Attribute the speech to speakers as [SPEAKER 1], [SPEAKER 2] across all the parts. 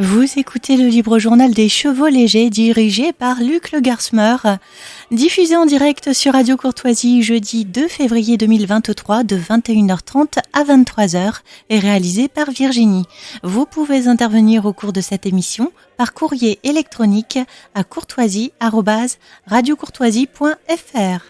[SPEAKER 1] Vous écoutez le libre journal des chevaux légers dirigé par Luc Le Garsmer, diffusé en direct sur Radio Courtoisie jeudi 2 février 2023 de 21h30 à 23h et réalisé par Virginie. Vous pouvez intervenir au cours de cette émission par courrier électronique à courtoisie@radiocourtoisie.fr.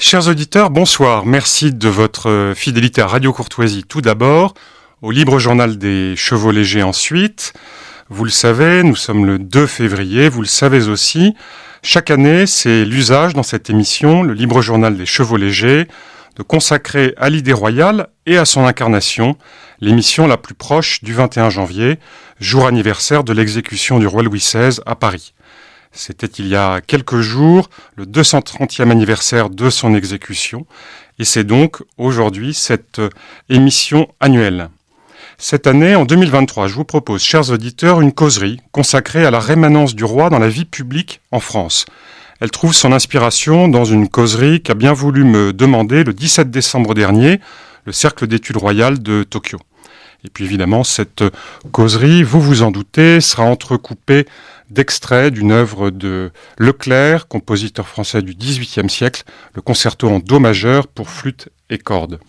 [SPEAKER 2] Chers auditeurs, bonsoir. Merci de votre fidélité à Radio Courtoisie tout d'abord, au libre journal des chevaux légers ensuite. Vous le savez, nous sommes le 2 février, vous le savez aussi. Chaque année, c'est l'usage dans cette émission, le libre journal des chevaux légers, de consacrer à l'idée royale et à son incarnation l'émission la plus proche du 21 janvier, jour anniversaire de l'exécution du roi Louis XVI à Paris. C'était il y a quelques jours, le 230e anniversaire de son exécution, et c'est donc aujourd'hui cette émission annuelle. Cette année, en 2023, je vous propose, chers auditeurs, une causerie consacrée à la rémanence du roi dans la vie publique en France. Elle trouve son inspiration dans une causerie qu'a bien voulu me demander le 17 décembre dernier, le Cercle d'études royales de Tokyo. Et puis évidemment, cette causerie, vous vous en doutez, sera entrecoupée d'extraits d'une œuvre de Leclerc, compositeur français du XVIIIe siècle, le concerto en do majeur pour flûte et cordes.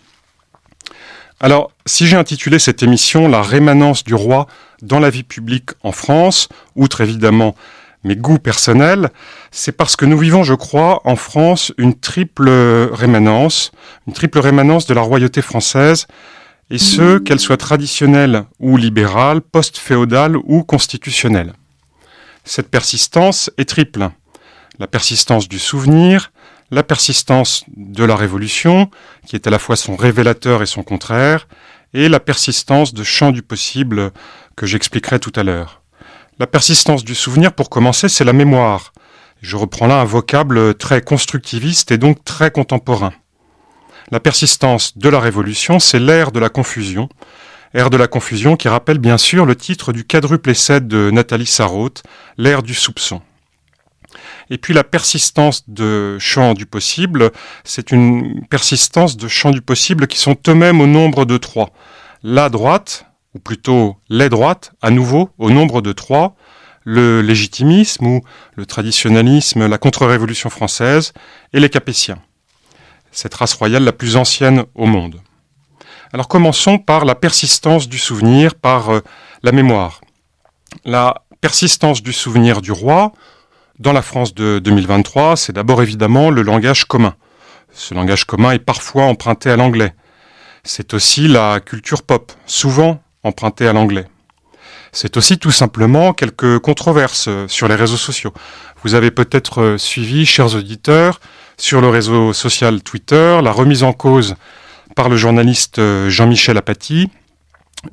[SPEAKER 2] Alors, si j'ai intitulé cette émission « La rémanence du roi dans la vie publique en France », outre évidemment mes goûts personnels, c'est parce que nous vivons, je crois, en France une triple rémanence de la royauté française, et ce, qu'elle soit traditionnelle ou libérale, post-féodale ou constitutionnelle. Cette persistance est triple. La persistance du souvenir, la persistance de la Révolution, qui est à la fois son révélateur et son contraire, et la persistance de champ du possible que j'expliquerai tout à l'heure. La persistance du souvenir, pour commencer, c'est la mémoire. Je reprends là un vocable très constructiviste et donc très contemporain. La persistance de la Révolution, c'est l'ère de la confusion. Ère de la confusion qui rappelle bien sûr le titre du quadruple essai de Nathalie Sarraute, l'ère du soupçon. Et puis la persistance de champs du possible, c'est une persistance de champs du possible qui sont eux-mêmes au nombre de 3. La droite, ou plutôt les droites, à nouveau au nombre de 3, le légitimisme ou le traditionnalisme, la contre-révolution française et les capétiens. Cette race royale la plus ancienne au monde. Alors commençons par la persistance du souvenir, par la mémoire. La persistance du souvenir du roi, dans la France de 2023, c'est d'abord évidemment le langage commun. Ce langage commun est parfois emprunté à l'anglais. C'est aussi la culture pop, souvent empruntée à l'anglais. C'est aussi tout simplement quelques controverses sur les réseaux sociaux. Vous avez peut-être suivi, chers auditeurs, sur le réseau social Twitter, la remise en cause par le journaliste Jean-Michel Apathy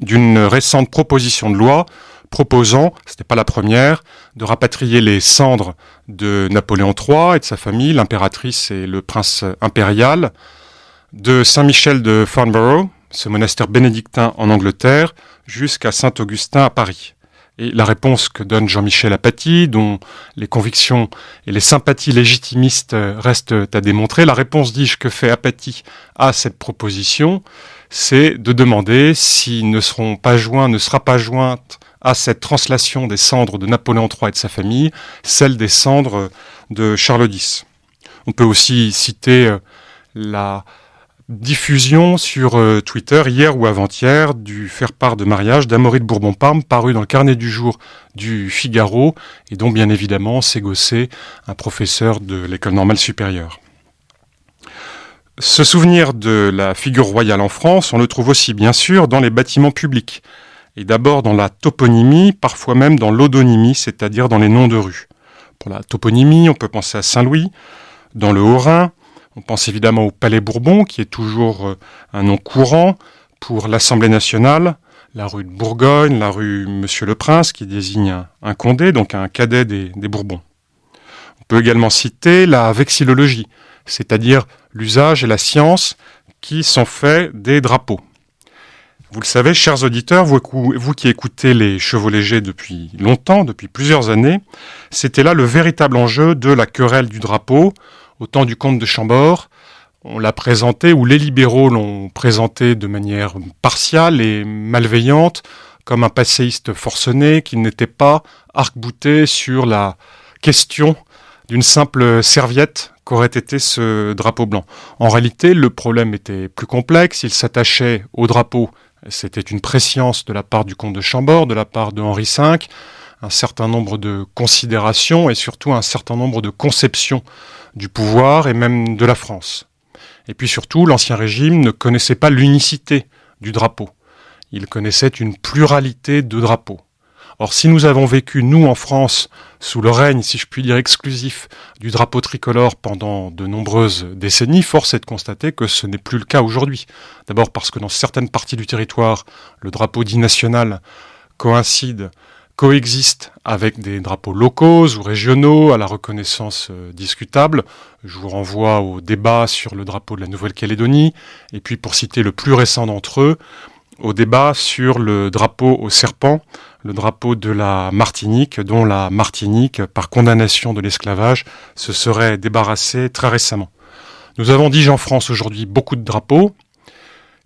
[SPEAKER 2] d'une récente proposition de loi proposant, ce n'est pas la première, de rapatrier les cendres de Napoléon III et de sa famille, l'impératrice et le prince impérial, de Saint-Michel de Farnborough, ce monastère bénédictin en Angleterre, jusqu'à Saint-Augustin à Paris. Et la réponse que donne Jean-Michel Apathy, dont les convictions et les sympathies légitimistes restent à démontrer, la réponse, dis-je, que fait Apathy à cette proposition, c'est de demander si ne sera pas jointe à cette translation des cendres de Napoléon III et de sa famille, celle des cendres de Charles X. On peut aussi citer la diffusion sur Twitter, hier ou avant-hier, du faire-part de mariage d'Amaury de Bourbon-Parme, paru dans le carnet du jour du Figaro, et dont bien évidemment s'est gossé un professeur de l'École normale supérieure. Ce souvenir de la figure royale en France, on le trouve aussi bien sûr dans les bâtiments publics, et d'abord dans la toponymie, parfois même dans l'odonymie, c'est-à-dire dans les noms de rues. Pour la toponymie, on peut penser à Saint-Louis, dans le Haut-Rhin. On pense évidemment au Palais Bourbon, qui est toujours un nom courant pour l'Assemblée nationale, la rue de Bourgogne, la rue Monsieur le Prince, qui désigne un condé, donc un cadet des Bourbons. On peut également citer la vexillologie, c'est-à-dire l'usage et la science qui sont faits des drapeaux. Vous le savez, chers auditeurs, vous qui écoutez les Chevaux légers depuis longtemps, depuis plusieurs années, c'était là le véritable enjeu de la querelle du drapeau. Au temps du comte de Chambord, on l'a présenté, ou les libéraux l'ont présenté de manière partiale et malveillante, comme un passéiste forcené qui n'était pas arc-bouté sur la question d'une simple serviette qu'aurait été ce drapeau blanc. En réalité, le problème était plus complexe, il s'attachait au drapeau. C'était une prescience de la part du comte de Chambord, de la part de Henri V, un certain nombre de considérations et surtout un certain nombre de conceptions du pouvoir et même de la France. Et puis surtout, l'Ancien Régime ne connaissait pas l'unicité du drapeau. Il connaissait une pluralité de drapeaux. Or, si nous avons vécu, nous, en France, sous le règne, si je puis dire, exclusif du drapeau tricolore pendant de nombreuses décennies, force est de constater que ce n'est plus le cas aujourd'hui. D'abord parce que dans certaines parties du territoire, le drapeau dit national coexiste avec des drapeaux locaux ou régionaux à la reconnaissance discutable. Je vous renvoie au débat sur le drapeau de la Nouvelle-Calédonie, et puis pour citer le plus récent d'entre eux, au débat sur le drapeau au serpent, le drapeau de la Martinique, dont la Martinique, par condamnation de l'esclavage, se serait débarrassée très récemment. Nous avons, dis-je, en France aujourd'hui beaucoup de drapeaux,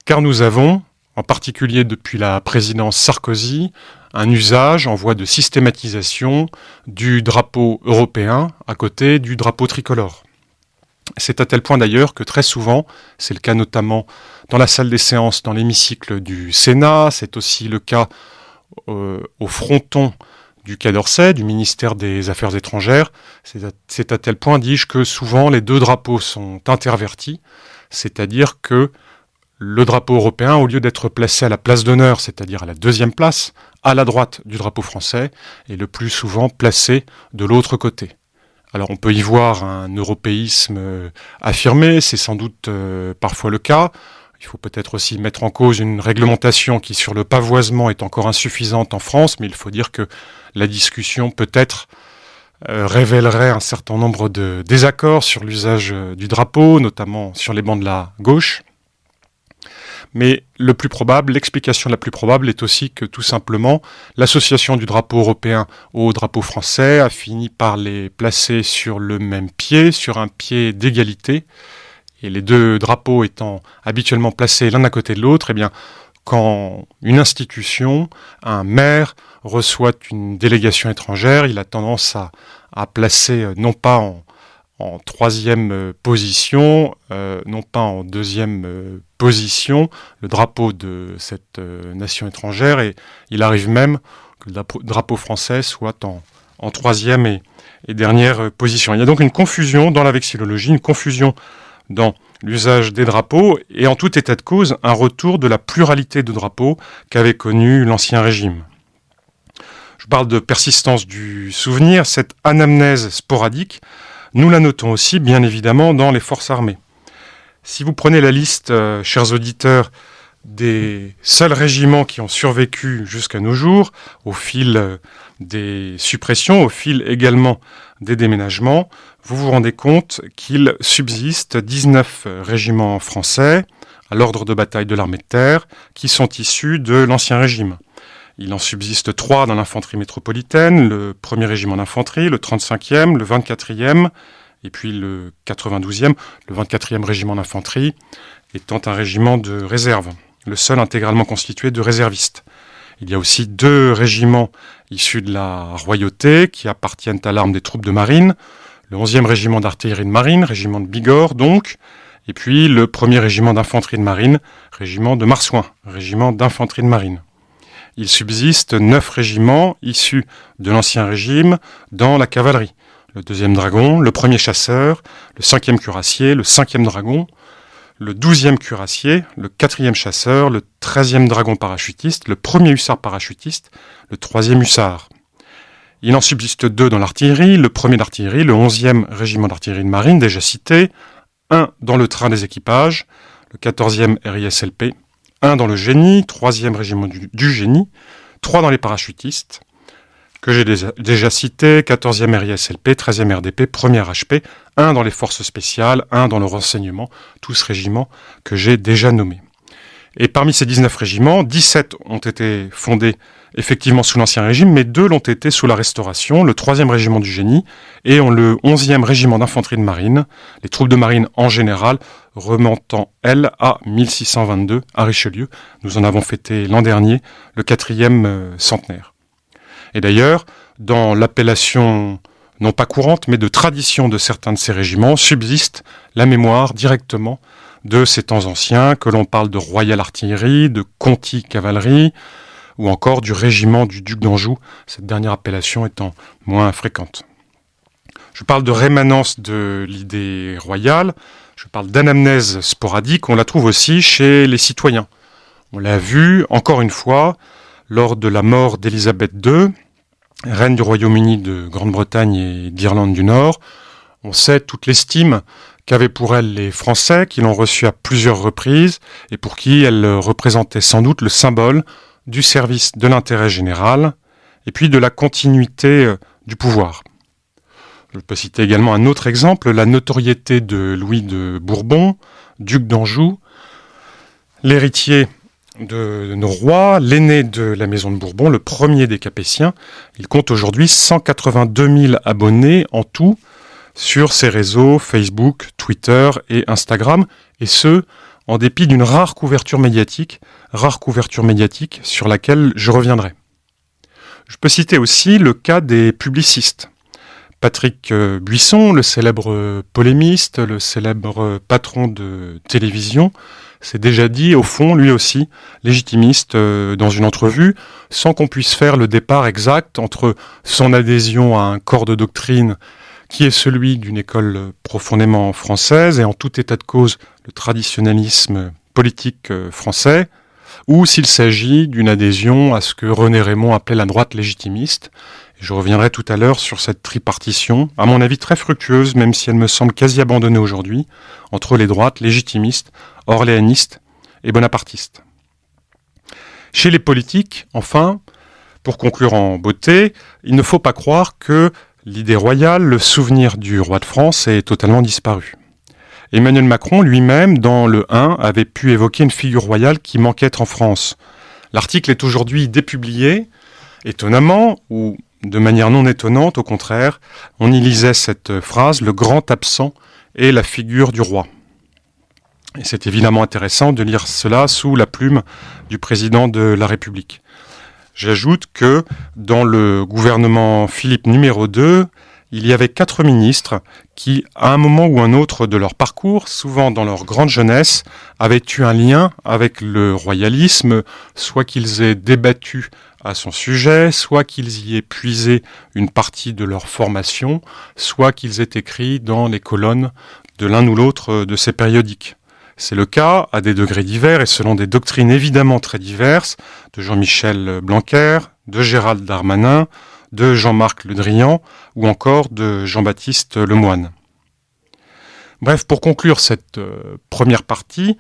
[SPEAKER 2] car nous avons, en particulier depuis la présidence Sarkozy, un usage en voie de systématisation du drapeau européen à côté du drapeau tricolore. C'est à tel point d'ailleurs que très souvent, c'est le cas notamment dans la salle des séances, dans l'hémicycle du Sénat, c'est aussi le cas au fronton du Quai d'Orsay, du ministère des Affaires étrangères, c'est à tel point, dis-je, que souvent les deux drapeaux sont intervertis, c'est-à-dire que le drapeau européen, au lieu d'être placé à la place d'honneur, c'est-à-dire à la deuxième place, à la droite du drapeau français, est le plus souvent placé de l'autre côté. Alors on peut y voir un européisme affirmé, c'est sans doute parfois le cas. Il faut peut-être aussi mettre en cause une réglementation qui sur le pavoisement est encore insuffisante en France, mais il faut dire que la discussion peut-être révélerait un certain nombre de désaccords sur l'usage du drapeau, notamment sur les bancs de la gauche. Mais l'explication la plus probable est aussi que tout simplement, l'association du drapeau européen au drapeau français a fini par les placer sur le même pied, sur un pied d'égalité. Et les deux drapeaux étant habituellement placés l'un à côté de l'autre, eh bien, quand une institution, un maire, reçoit une délégation étrangère, il a tendance à placer non pas en troisième position, non pas en deuxième position, le drapeau de cette nation étrangère, et il arrive même que le drapeau français soit en troisième et dernière position. Il y a donc une confusion dans la vexillologie, une confusion dans l'usage des drapeaux, et en tout état de cause, un retour de la pluralité de drapeaux qu'avait connu l'Ancien Régime. Je parle de persistance du souvenir, cette anamnèse sporadique, nous la notons aussi, bien évidemment, dans les forces armées. Si vous prenez la liste, chers auditeurs, des seuls régiments qui ont survécu jusqu'à nos jours, au fil des suppressions, au fil également des déménagements, vous vous rendez compte qu'il subsiste 19 régiments français à l'ordre de bataille de l'armée de terre qui sont issus de l'Ancien Régime. Il en subsiste 3 dans l'infanterie métropolitaine, le 1er régiment d'infanterie, le 35e, le 24e et puis le 92e, le 24e régiment d'infanterie étant un régiment de réserve, le seul intégralement constitué de réservistes. Il y a aussi 2 régiments issus de la royauté qui appartiennent à l'arme des troupes de marine, le 11e régiment d'artillerie de marine, régiment de Bigorre donc, et puis le 1er régiment d'infanterie de marine, régiment de Marsouin, régiment d'infanterie de marine. Il subsiste 9 régiments issus de l'Ancien Régime dans la cavalerie. Le 2e dragon, le 1er chasseur, le 5e cuirassier, le 5e dragon, le 12e cuirassier, le 4e chasseur, le 13e dragon parachutiste, le 1er hussard parachutiste, le 3e hussard. Il en subsiste 2 dans l'artillerie, le 1er d'artillerie, le 11e régiment d'artillerie de marine, déjà cité, 1 dans le train des équipages, le 14e RISLP, 1 dans le génie, 3e régiment du génie, 3 dans les parachutistes, que j'ai déjà cité, 14e RISLP, 13e RDP, 1er HP, 1 dans les forces spéciales, 1 dans le renseignement, tous régiments que j'ai déjà nommés. Et parmi ces 19 régiments, 17 ont été fondés effectivement sous l'Ancien Régime, mais 2 l'ont été sous la Restauration, le 3e régiment du génie et le 11e régiment d'infanterie de marine, les troupes de marine en général, remontant, elles, à 1622 à Richelieu. Nous en avons fêté l'an dernier le 4e centenaire. Et d'ailleurs, dans l'appellation non pas courante, mais de tradition de certains de ces régiments, subsiste la mémoire directement de ces temps anciens, que l'on parle de Royal Artillerie, de Conti Cavalerie, ou encore du régiment du duc d'Anjou, cette dernière appellation étant moins fréquente. Je parle de rémanence de l'idée royale, je parle d'anamnèse sporadique, on la trouve aussi chez les citoyens. On l'a vu, encore une fois, lors de la mort d'Élisabeth II, reine du Royaume-Uni de Grande-Bretagne et d'Irlande du Nord. On sait toute l'estime qu'avaient pour elle les Français, qui l'ont reçue à plusieurs reprises, et pour qui elle représentait sans doute le symbole du service de l'intérêt général, et puis de la continuité du pouvoir. Je peux citer également un autre exemple, la notoriété de Louis de Bourbon, duc d'Anjou, l'héritier de nos rois, l'aîné de la maison de Bourbon, le premier des Capétiens. Il compte aujourd'hui 182 000 abonnés en tout sur ses réseaux Facebook, Twitter et Instagram, et ce, en dépit d'une rare couverture médiatique sur laquelle je reviendrai. Je peux citer aussi le cas des publicistes. Patrick Buisson, le célèbre polémiste, le célèbre patron de télévision, s'est déjà dit, au fond, lui aussi, légitimiste dans une entrevue, sans qu'on puisse faire le départ exact entre son adhésion à un corps de doctrine qui est celui d'une école profondément française et en tout état de cause le traditionnalisme politique français, ou s'il s'agit d'une adhésion à ce que René Raymond appelait la droite légitimiste. Et je reviendrai tout à l'heure sur cette tripartition, à mon avis très fructueuse, même si elle me semble quasi abandonnée aujourd'hui, entre les droites légitimistes, orléanistes et bonapartistes. Chez les politiques, enfin, pour conclure en beauté, il ne faut pas croire que l'idée royale, le souvenir du roi de France est totalement disparu. Emmanuel Macron lui-même, dans le 1, avait pu évoquer une figure royale qui manquait en France. L'article est aujourd'hui dépublié, étonnamment, ou de manière non étonnante, au contraire, on y lisait cette phrase « Le grand absent est la figure du roi ». Et c'est évidemment intéressant de lire cela sous la plume du président de la République. J'ajoute que dans le gouvernement Philippe numéro 2, il y avait 4 ministres qui, à un moment ou un autre de leur parcours, souvent dans leur grande jeunesse, avaient eu un lien avec le royalisme, soit qu'ils aient débattu à son sujet, soit qu'ils y aient puisé une partie de leur formation, soit qu'ils aient écrit dans les colonnes de l'un ou l'autre de ces périodiques. C'est le cas, à des degrés divers et selon des doctrines évidemment très diverses, de Jean-Michel Blanquer, de Gérald Darmanin, de Jean-Marc Le Drian ou encore de Jean-Baptiste Lemoyne. Bref, pour conclure cette première partie,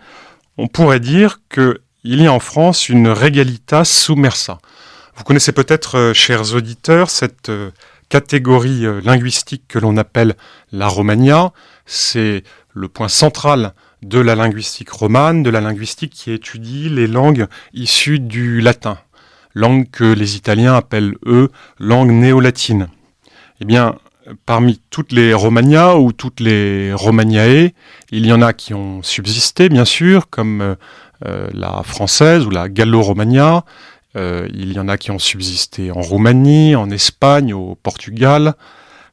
[SPEAKER 2] on pourrait dire qu'il y a en France une regalitas submersa. Vous connaissez peut-être, chers auditeurs, cette catégorie linguistique que l'on appelle la Romagna. C'est le point central de la linguistique romane, de la linguistique qui étudie les langues issues du latin, langue que les Italiens appellent, eux, langue néo-latine. Eh bien, parmi toutes les Romagna ou toutes les Romagnae, il y en a qui ont subsisté, bien sûr, comme la française ou la Gallo-Romagna. Il y en a qui ont subsisté en Roumanie, en Espagne, au Portugal.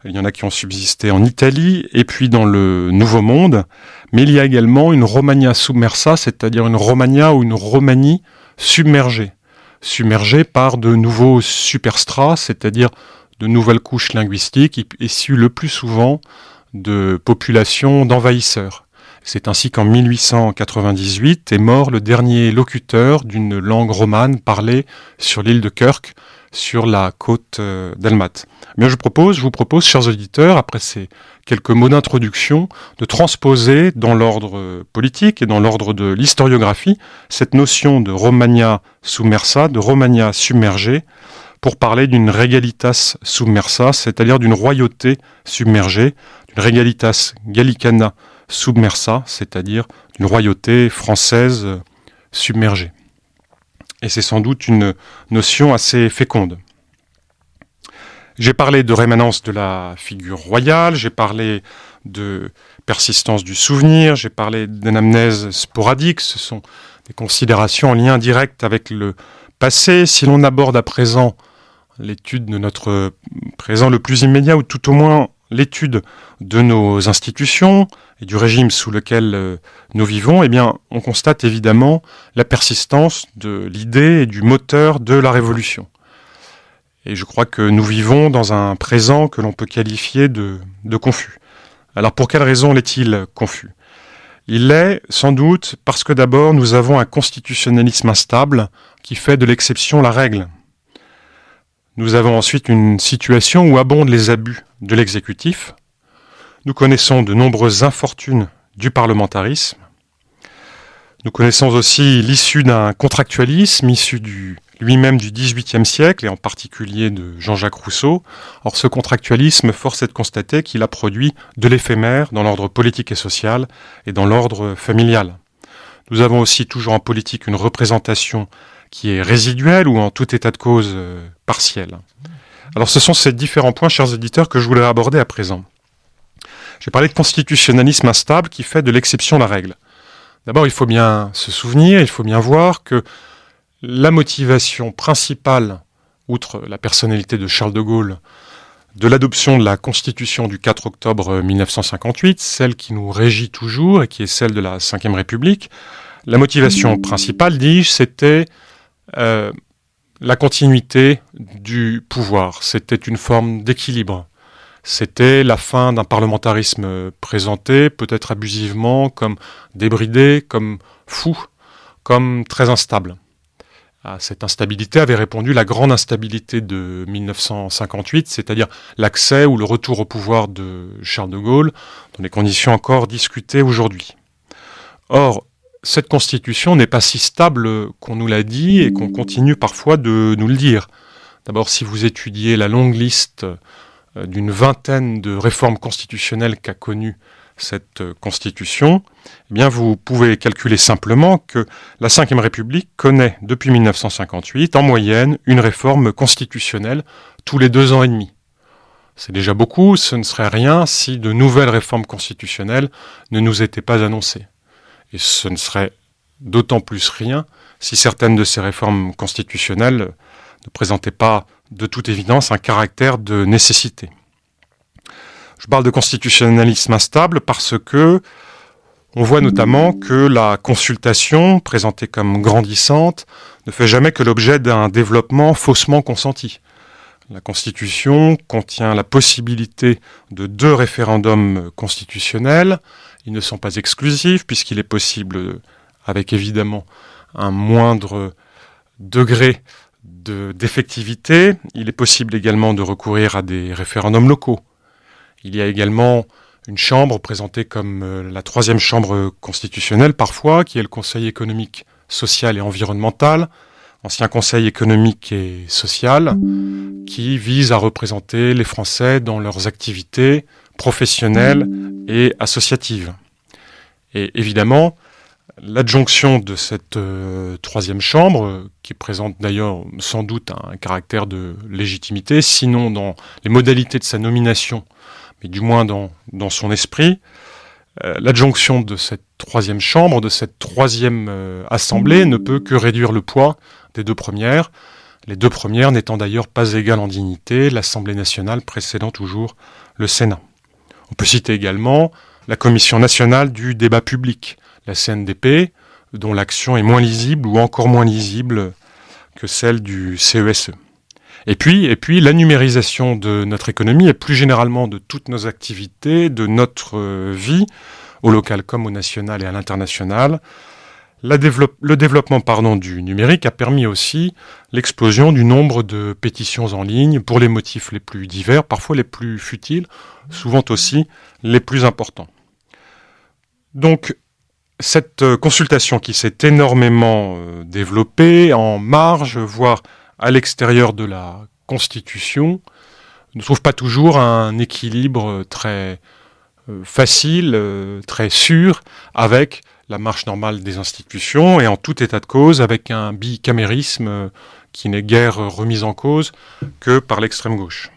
[SPEAKER 2] Il y en a qui ont subsisté en Italie et puis dans le Nouveau Monde. Mais il y a également une Romagna submersa, c'est-à-dire une Romagna ou une Romanie submergée. Submergée par de nouveaux superstrats, c'est-à-dire de nouvelles couches linguistiques issues le plus souvent de populations d'envahisseurs. C'est ainsi qu'en 1898 est mort le dernier locuteur d'une langue romane parlée sur l'île de Kirk, sur la côte dalmate. Mais je vous propose, chers auditeurs, après ces quelques mots d'introduction, de transposer dans l'ordre politique et dans l'ordre de l'historiographie cette notion de Romagna submersa, de Romagna submergée, pour parler d'une regalitas submersa, c'est-à-dire d'une royauté submergée, d'une regalitas gallicana submersa, c'est-à-dire d'une royauté française submergée. Et c'est sans doute une notion assez féconde. J'ai parlé de rémanence de la figure royale, j'ai parlé de persistance du souvenir, j'ai parlé d'anamnèse sporadique, ce sont des considérations en lien direct avec le passé. Si l'on aborde à présent l'étude de notre présent le plus immédiat, ou tout au moins l'étude de nos institutions et du régime sous lequel nous vivons, eh bien, on constate évidemment la persistance de l'idée et du moteur de la Révolution. Et je crois que nous vivons dans un présent que l'on peut qualifier de confus. Alors pour quelle raison l'est-il confus ? Il l'est sans doute parce que d'abord nous avons un constitutionnalisme instable qui fait de l'exception la règle. Nous avons ensuite une situation où abondent les abus de l'exécutif. Nous connaissons de nombreuses infortunes du parlementarisme. Nous connaissons aussi l'issue d'un contractualisme issu lui-même du XVIIIe siècle, et en particulier de Jean-Jacques Rousseau. Or, ce contractualisme, force est de constater qu'il a produit de l'éphémère dans l'ordre politique et social et dans l'ordre familial. Nous avons aussi toujours en politique une représentation qui est résiduelle ou en tout état de cause partielle. Alors ce sont ces différents points, chers auditeurs, que je voulais aborder à présent. J'ai parlé de constitutionnalisme instable qui fait de l'exception la règle. D'abord, il faut bien se souvenir, il faut bien voir que la motivation principale, outre la personnalité de Charles de Gaulle, de l'adoption de la Constitution du 4 octobre 1958, celle qui nous régit toujours et qui est celle de la Ve République, la motivation principale, dis-je, c'était la continuité du pouvoir. C'était une forme d'équilibre. C'était la fin d'un parlementarisme présenté, peut-être abusivement, comme débridé, comme fou, comme très instable. À cette instabilité avait répondu la grande instabilité de 1958, c'est-à-dire l'accès ou le retour au pouvoir de Charles de Gaulle, dans des conditions encore discutées aujourd'hui. Or, cette constitution n'est pas si stable qu'on nous l'a dit et qu'on continue parfois de nous le dire. D'abord, si vous étudiez la longue liste d'une vingtaine de réformes constitutionnelles qu'a connues cette Constitution, eh bien vous pouvez calculer simplement que la Ve République connaît depuis 1958 en moyenne une réforme constitutionnelle tous les 2 ans et demi. C'est déjà beaucoup, ce ne serait rien si de nouvelles réformes constitutionnelles ne nous étaient pas annoncées. Et ce ne serait d'autant plus rien si certaines de ces réformes constitutionnelles ne présentaient pas de toute évidence un caractère de nécessité. Je parle de constitutionnalisme instable parce que on voit notamment que la consultation, présentée comme grandissante, ne fait jamais que l'objet d'un développement faussement consenti. La Constitution contient la possibilité de 2 référendums constitutionnels. Ils ne sont pas exclusifs puisqu'il est possible, avec évidemment un moindre degré d'effectivité, il est possible également de recourir à des référendums locaux. Il y a également une chambre présentée comme la 3e chambre constitutionnelle parfois, qui est le Conseil économique, social et environnemental, ancien Conseil économique et social, qui vise à représenter les Français dans leurs activités professionnelles et associatives. Et évidemment, l'adjonction de cette 3e chambre, qui présente d'ailleurs sans doute un caractère de légitimité, sinon dans les modalités de sa nomination, mais du moins dans son esprit, l'adjonction de cette 3e chambre, de cette 3e assemblée, ne peut que réduire le poids des 2 premières, les 2 premières n'étant d'ailleurs pas égales en dignité, l'Assemblée nationale précédant toujours le Sénat. On peut citer également la Commission nationale du débat public, la CNDP, dont l'action est moins lisible ou encore moins lisible que celle du CESE. Et puis la numérisation de notre économie et plus généralement de toutes nos activités, de notre vie, au local comme au national et à l'international. Le développement du numérique a permis aussi l'explosion du nombre de pétitions en ligne pour les motifs les plus divers, parfois les plus futiles, souvent aussi les plus importants. Donc, cette consultation qui s'est énormément développée en marge, voire à l'extérieur de la Constitution, ne trouve pas toujours un équilibre très facile, très sûr, avec la marche normale des institutions et en tout état de cause avec un bicamérisme qui n'est guère remis en cause que par l'extrême gauche.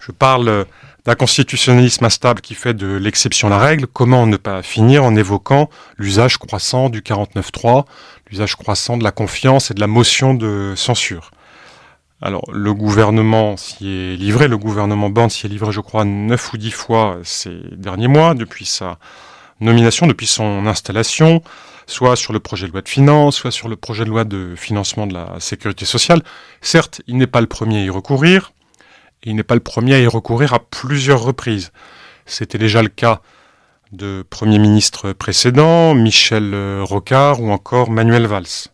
[SPEAKER 2] Je parle d'un constitutionnalisme instable qui fait de l'exception la règle. Comment ne pas finir en évoquant l'usage croissant du 49.3, l'usage croissant de la confiance et de la motion de censure. Alors, le gouvernement s'y est livré, le gouvernement Borne s'y est livré, je crois, 9 ou 10 fois ces derniers mois, depuis sa nomination, depuis son installation, soit sur le projet de loi de finances, soit sur le projet de loi de financement de la sécurité sociale. Certes, il n'est pas le premier à y recourir, et il n'est pas le premier à y recourir à plusieurs reprises. C'était déjà le cas de premiers ministres précédents, Michel Rocard ou encore Manuel Valls.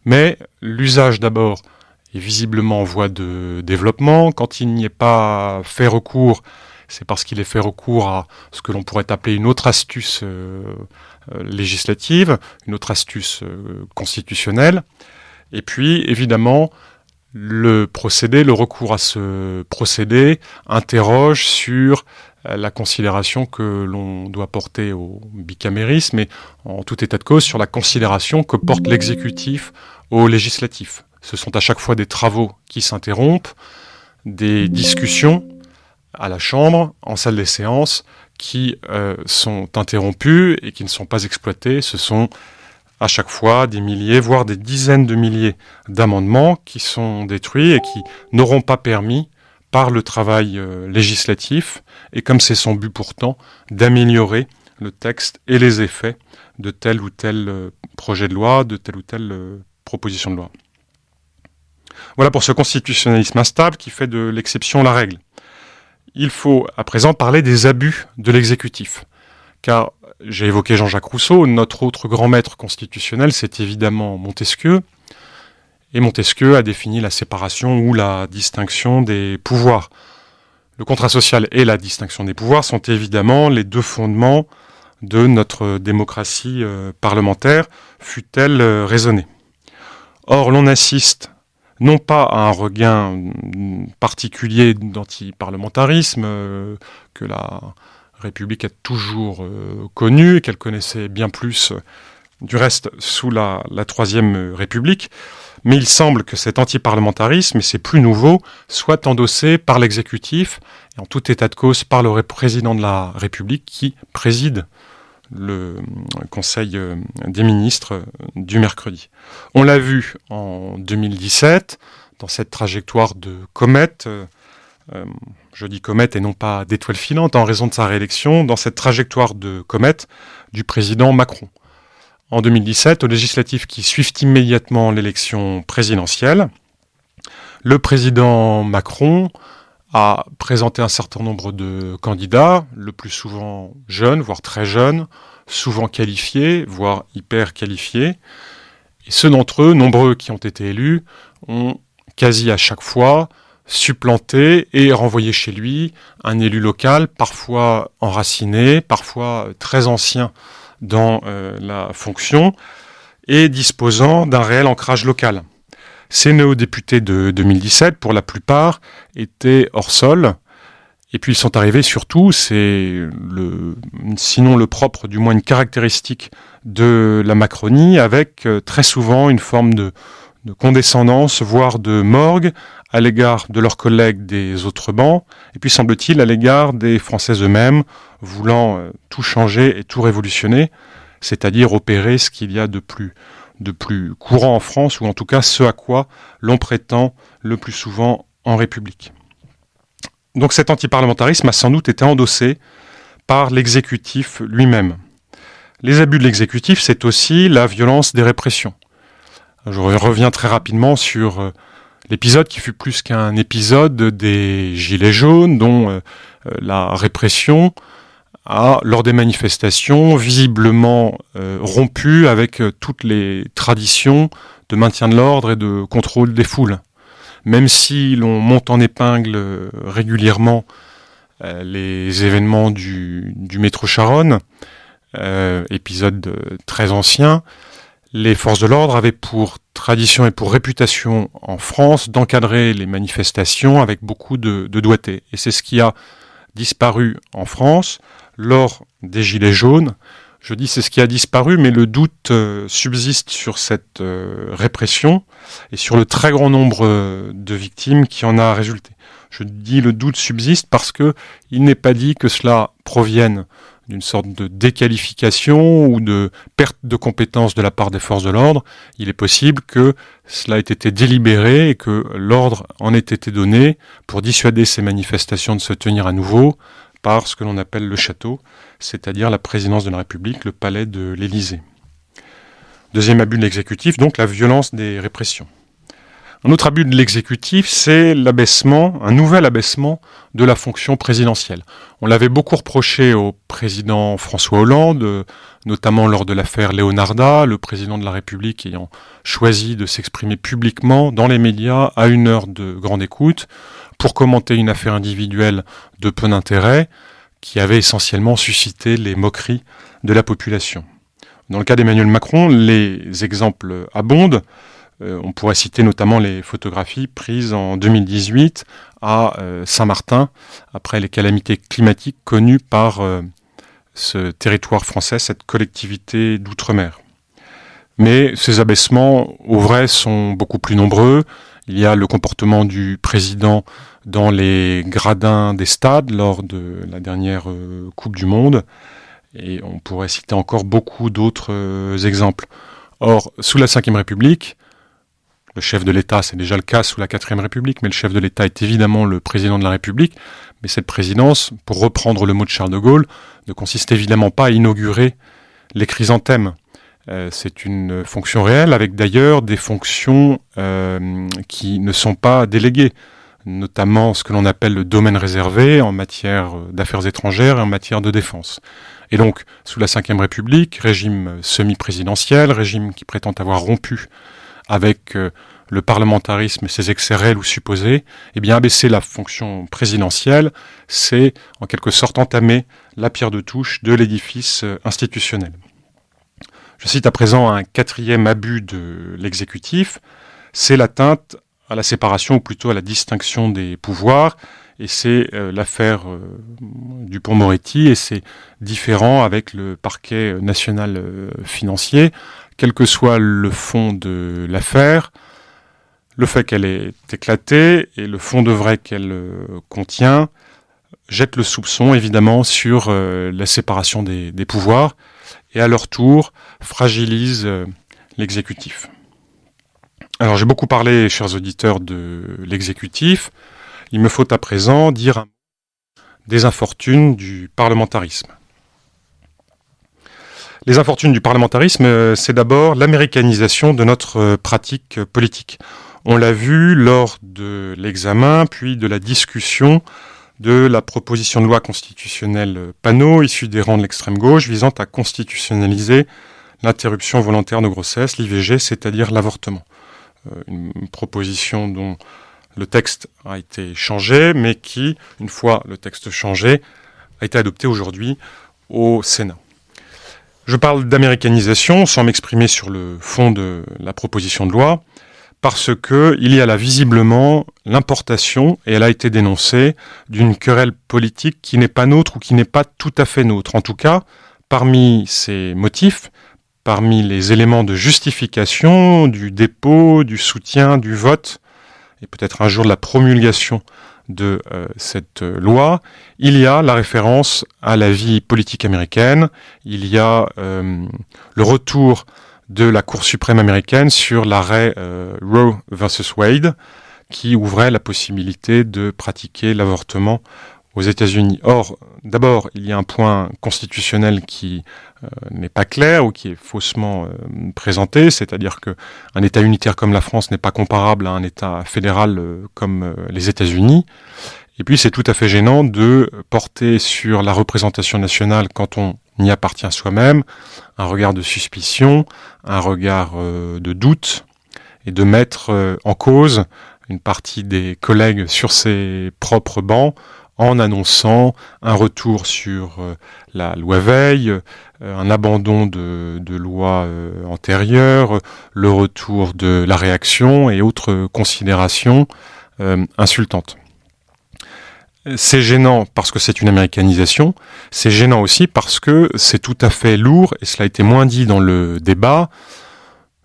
[SPEAKER 2] Mais l'usage d'abord est visiblement en voie de développement. Quand il n'y est pas fait recours, c'est parce qu'il est fait recours à ce que l'on pourrait appeler une autre astuce législative, une autre astuce constitutionnelle. Et puis, évidemment, le recours à ce procédé interroge sur la considération que l'on doit porter au bicamérisme et en tout état de cause sur la considération que porte l'exécutif au législatif. Ce sont à chaque fois des travaux qui s'interrompent, des discussions à la Chambre, en salle des séances, qui sont interrompues et qui ne sont pas exploitées. Ce sont à chaque fois des milliers, voire des dizaines de milliers d'amendements qui sont détruits et qui n'auront pas permis, par le travail législatif, et comme c'est son but pourtant, d'améliorer le texte et les effets de tel ou tel projet de loi, de telle ou telle proposition de loi. Voilà pour ce constitutionnalisme instable qui fait de l'exception la règle. Il faut à présent parler des abus de l'exécutif. Car j'ai évoqué Jean-Jacques Rousseau, notre autre grand maître constitutionnel, c'est évidemment Montesquieu. Et Montesquieu a défini la séparation ou la distinction des pouvoirs. Le contrat social et la distinction des pouvoirs sont évidemment les 2 fondements de notre démocratie parlementaire, fût-elle raisonnée. Or, l'on assiste non pas à un regain particulier d'antiparlementarisme que la République a toujours connu et qu'elle connaissait bien plus du reste sous la Troisième République. Mais il semble que cet antiparlementarisme, et c'est plus nouveau, soit endossé par l'exécutif et en tout état de cause par le président de la République qui préside le Conseil des ministres du mercredi. On l'a vu en 2017, dans cette trajectoire de comète, je dis comète et non pas d'étoile filante, en raison de sa réélection, dans cette trajectoire de comète du président Macron. En 2017, aux législatives qui suivent immédiatement l'élection présidentielle, le président Macron a présenté un certain nombre de candidats, le plus souvent jeunes, voire très jeunes, souvent qualifiés, voire hyper qualifiés. Et ceux d'entre eux, nombreux qui ont été élus, ont quasi à chaque fois supplanté et renvoyé chez lui un élu local, parfois enraciné, parfois très ancien dans la fonction et disposant d'un réel ancrage local. Ces néo-députés de 2017, pour la plupart, étaient hors sol. Et puis ils sont arrivés surtout, sinon le propre, du moins une caractéristique de la Macronie, avec très souvent une forme de condescendance, voire de morgue, à l'égard de leurs collègues des autres bancs, et puis semble-t-il à l'égard des Français eux-mêmes, voulant tout changer et tout révolutionner, c'est-à-dire opérer ce qu'il y a de plus courant en France, ou en tout cas ce à quoi l'on prétend le plus souvent en République. Donc cet antiparlementarisme a sans doute été endossé par l'exécutif lui-même. Les abus de l'exécutif, c'est aussi la violence des répressions. Je reviens très rapidement sur l'épisode qui fut plus qu'un épisode des Gilets jaunes, dont la répression a, lors des manifestations, visiblement rompu avec toutes les traditions de maintien de l'ordre et de contrôle des foules. Même si l'on monte en épingle régulièrement les événements du métro Charonne, épisode très ancien, les forces de l'ordre avaient pour tradition et pour réputation en France d'encadrer les manifestations avec beaucoup de doigté. Et c'est ce qui a disparu en France lors des Gilets jaunes. Je dis c'est ce qui a disparu, mais le doute subsiste sur cette répression et sur le très grand nombre de victimes qui en a résulté. Je dis le doute subsiste parce que il n'est pas dit que cela provienne d'une sorte de déqualification ou de perte de compétences de la part des forces de l'ordre. Il est possible que cela ait été délibéré et que l'ordre en ait été donné pour dissuader ces manifestations de se tenir à nouveau par ce que l'on appelle le château, c'est-à-dire la présidence de la République, le palais de l'Élysée. Deuxième abus de l'exécutif, donc la violence des répressions. Un autre abus de l'exécutif, c'est un nouvel abaissement de la fonction présidentielle. On l'avait beaucoup reproché au président François Hollande, notamment lors de l'affaire Leonarda, le président de la République ayant choisi de s'exprimer publiquement dans les médias à une heure de grande écoute pour commenter une affaire individuelle de peu d'intérêt qui avait essentiellement suscité les moqueries de la population. Dans le cas d'Emmanuel Macron, les exemples abondent. On pourrait citer notamment les photographies prises en 2018 à Saint-Martin, après les calamités climatiques connues par ce territoire français, cette collectivité d'outre-mer. Mais ces abaissements, au vrai, sont beaucoup plus nombreux. Il y a le comportement du président dans les gradins des stades lors de la dernière Coupe du Monde. Et on pourrait citer encore beaucoup d'autres exemples. Or, sous la Ve République, le chef de l'État, c'est déjà le cas sous la Quatrième République, mais le chef de l'État est évidemment le président de la République. Mais cette présidence, pour reprendre le mot de Charles de Gaulle, ne consiste évidemment pas à inaugurer les chrysanthèmes. C'est une fonction réelle, avec d'ailleurs des fonctions qui ne sont pas déléguées, notamment ce que l'on appelle le domaine réservé en matière d'affaires étrangères et en matière de défense. Et donc, sous la Ve République, régime semi-présidentiel, régime qui prétend avoir rompu avec le parlementarisme et ses excès réels ou supposés, eh bien abaisser la fonction présidentielle, c'est en quelque sorte entamer la pierre de touche de l'édifice institutionnel. Je cite à présent un quatrième abus de l'exécutif, c'est l'atteinte à la séparation ou plutôt à la distinction des pouvoirs, et c'est l'affaire Dupond-Moretti, et c'est différent avec le parquet national financier, quel que soit le fond de l'affaire. Le fait qu'elle est éclatée et le fond de vrai qu'elle contient jette le soupçon évidemment sur la séparation des pouvoirs et à leur tour fragilise l'exécutif. Alors j'ai beaucoup parlé, chers auditeurs, de l'exécutif. Il me faut à présent dire un mot des infortunes du parlementarisme. Les infortunes du parlementarisme, c'est d'abord l'américanisation de notre pratique politique. On l'a vu lors de l'examen, puis de la discussion de la proposition de loi constitutionnelle Panot, issue des rangs de l'extrême gauche, visant à constitutionnaliser l'interruption volontaire de grossesse, l'IVG, c'est-à-dire l'avortement. Une proposition dont le texte a été changé, mais qui, une fois le texte changé, a été adopté aujourd'hui au Sénat. Je parle d'américanisation sans m'exprimer sur le fond de la proposition de loi, parce qu'il y a là visiblement l'importation, et elle a été dénoncée, d'une querelle politique qui n'est pas nôtre ou qui n'est pas tout à fait nôtre. En tout cas, parmi ces motifs, parmi les éléments de justification, du dépôt, du soutien, du vote, et peut-être un jour de la promulgation de cette loi, il y a la référence à la vie politique américaine, il y a le retour de la Cour suprême américaine sur l'arrêt Roe versus Wade, qui ouvrait la possibilité de pratiquer l'avortement aux États-Unis. Or, d'abord, il y a un point constitutionnel qui n'est pas clair ou qui est faussement présenté, c'est-à-dire qu'un État unitaire comme la France n'est pas comparable à un État fédéral comme les États-Unis. Et puis, c'est tout à fait gênant de porter sur la représentation nationale, quand on y appartient soi-même, un regard de suspicion, un regard de doute, et de mettre en cause une partie des collègues sur ses propres bancs en annonçant un retour sur la loi Veil, un abandon de lois antérieures, le retour de la réaction et autres considérations insultantes. C'est gênant parce que c'est une américanisation, c'est gênant aussi parce que c'est tout à fait lourd, et cela a été moins dit dans le débat,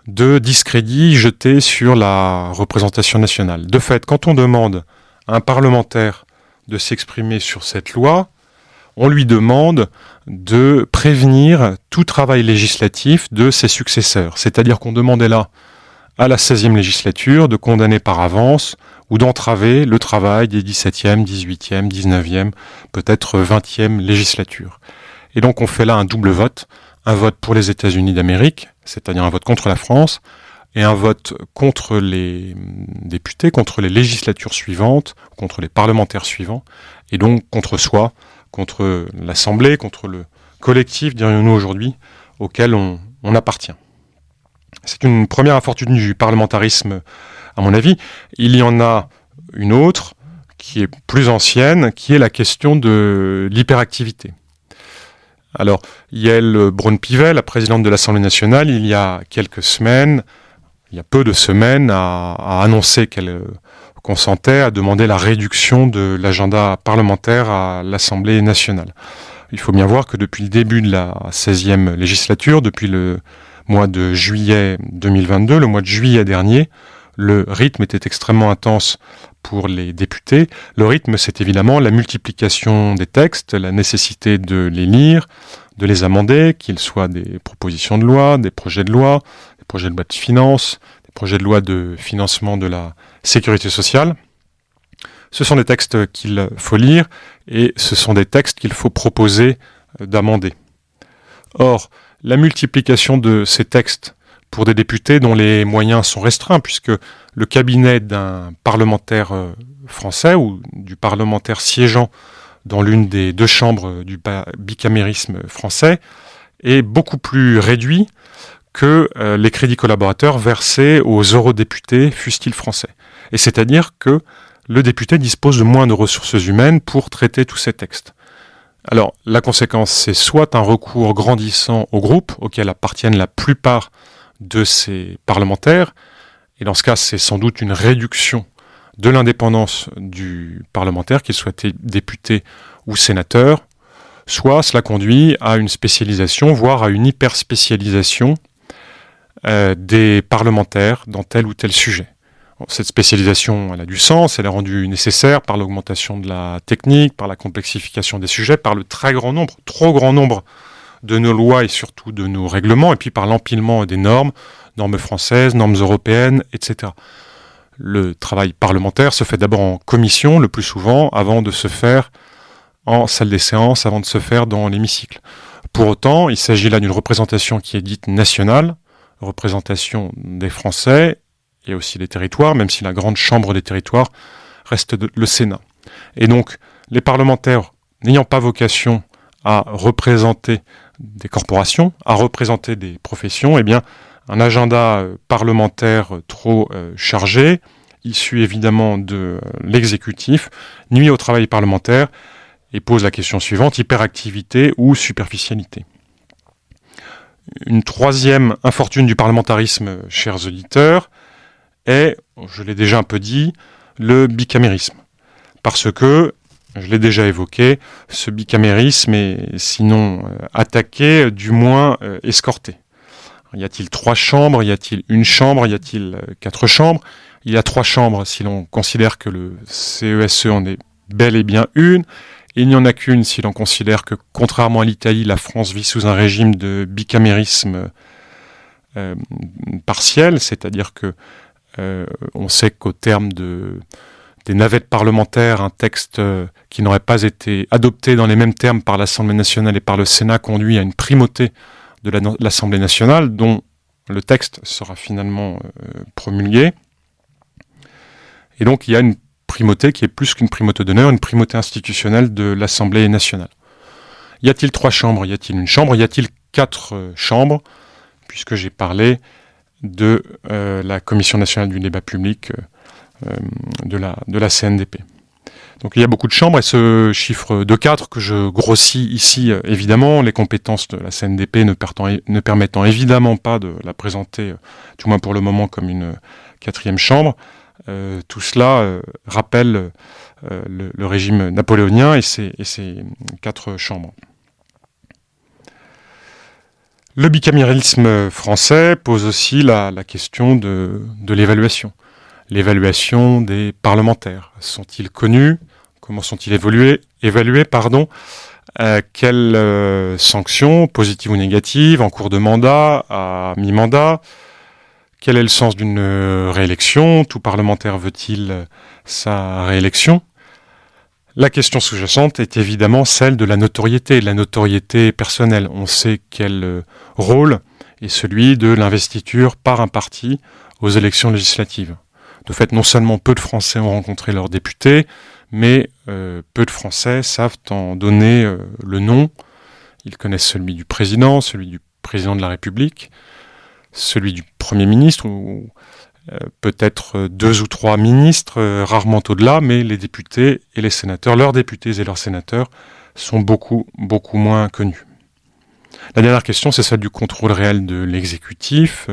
[SPEAKER 2] de discrédit jeté sur la représentation nationale. De fait, quand on demande à un parlementaire de s'exprimer sur cette loi, on lui demande de prévenir tout travail législatif de ses successeurs. C'est-à-dire qu'on demandait là, à la 16e législature, de condamner par avance ou d'entraver le travail des 17e, 18e, 19e, peut-être 20e législatures. Et donc on fait là un double vote, un vote pour les États-Unis d'Amérique, c'est-à-dire un vote contre la France, et un vote contre les députés, contre les législatures suivantes, contre les parlementaires suivants, et donc contre soi, contre l'Assemblée, contre le collectif, dirions-nous aujourd'hui, auquel on appartient. C'est une première infortune du parlementarisme, à mon avis. Il y en a une autre, qui est plus ancienne, qui est la question de l'hyperactivité. Alors, Yael Braun-Pivet, la présidente de l'Assemblée nationale, il y a quelques semaines, il y a peu de semaines, a annoncé qu'elle consentait à demander la réduction de l'agenda parlementaire à l'Assemblée nationale. Il faut bien voir que depuis le début de la 16e législature, depuis le mois de juillet 2022, le mois de juillet dernier, le rythme était extrêmement intense pour les députés. Le rythme, c'est évidemment la multiplication des textes, la nécessité de les lire, de les amender, qu'ils soient des propositions de loi, des projets de loi, des projets de loi de finances, des projets de loi de financement de la sécurité sociale. Ce sont des textes qu'il faut lire et ce sont des textes qu'il faut proposer d'amender. Or, la multiplication de ces textes pour des députés dont les moyens sont restreints, puisque le cabinet d'un parlementaire français ou du parlementaire siégeant dans l'une des deux chambres du bicamérisme français est beaucoup plus réduit que les crédits collaborateurs versés aux eurodéputés, fussent-ils français. Et c'est-à-dire que le député dispose de moins de ressources humaines pour traiter tous ces textes. Alors, la conséquence, c'est soit un recours grandissant au groupe, auquel appartiennent la plupart de ces parlementaires, et dans ce cas, c'est sans doute une réduction de l'indépendance du parlementaire, qu'il soit député ou sénateur, soit cela conduit à une spécialisation, voire à une hyperspécialisation des parlementaires dans tel ou tel sujet. Cette spécialisation, elle a du sens, elle est rendue nécessaire par l'augmentation de la technique, par la complexification des sujets, par le trop grand nombre de nos lois et surtout de nos règlements, et puis par l'empilement des normes françaises, normes européennes, etc. Le travail parlementaire se fait d'abord en commission, le plus souvent, avant de se faire en salle des séances, avant de se faire dans l'hémicycle. Pour autant, il s'agit là d'une représentation qui est dite nationale, représentation des Français, et aussi des territoires, même si la grande chambre des territoires reste le Sénat. Et donc, les parlementaires n'ayant pas vocation à représenter des corporations, à représenter des professions, eh bien, un agenda parlementaire trop chargé, issu évidemment de l'exécutif, nuit au travail parlementaire et pose la question suivante, hyperactivité ou superficialité. Une troisième infortune du parlementarisme, chers auditeurs, est, je l'ai déjà un peu dit, le bicamérisme. Parce que, je l'ai déjà évoqué, ce bicamérisme est sinon attaqué, du moins escorté. Y a-t-il 3 chambres? Y a-t-il une chambre? Y a-t-il 4 chambres? Il y a 3 chambres si l'on considère que le CESE en est bel et bien une. Et il n'y en a qu'une si l'on considère que, contrairement à l'Italie, la France vit sous un régime de bicamérisme partiel, c'est-à-dire que on sait qu'au terme des navettes parlementaires, un texte qui n'aurait pas été adopté dans les mêmes termes par l'Assemblée nationale et par le Sénat conduit à une primauté de l'Assemblée nationale, dont le texte sera finalement promulgué. Et donc il y a une primauté qui est plus qu'une primauté d'honneur, une primauté institutionnelle de l'Assemblée nationale. Y a-t-il 3 chambres? Y a-t-il une chambre? Y a-t-il 4 chambres? Puisque j'ai parlé de la Commission nationale du débat public de la CNDP. Donc il y a beaucoup de chambres, et ce chiffre de 4 que je grossis ici, évidemment, les compétences de la CNDP ne permettant évidemment pas de la présenter, du moins pour le moment, comme une 4e chambre, tout cela rappelle le régime napoléonien et ses 4 chambres. Le bicamérisme français pose aussi la question de l'évaluation. L'évaluation des parlementaires. Sont-ils connus? Comment sont-ils évalués? Quelles sanctions, positives ou négatives, en cours de mandat, à mi-mandat? Quel est le sens d'une réélection? Tout parlementaire veut-il sa réélection? La question sous-jacente est évidemment celle de la notoriété personnelle. On sait quel rôle est celui de l'investiture par un parti aux élections législatives. De fait, non seulement peu de Français ont rencontré leurs députés, mais peu de Français savent en donner le nom. Ils connaissent celui du président, celui du président de la République, celui du Premier ministre, ou peut-être 2 ou 3 ministres, rarement au-delà, mais les députés et les sénateurs, leurs députés et leurs sénateurs, sont beaucoup moins connus. La dernière question, c'est celle du contrôle réel de l'exécutif.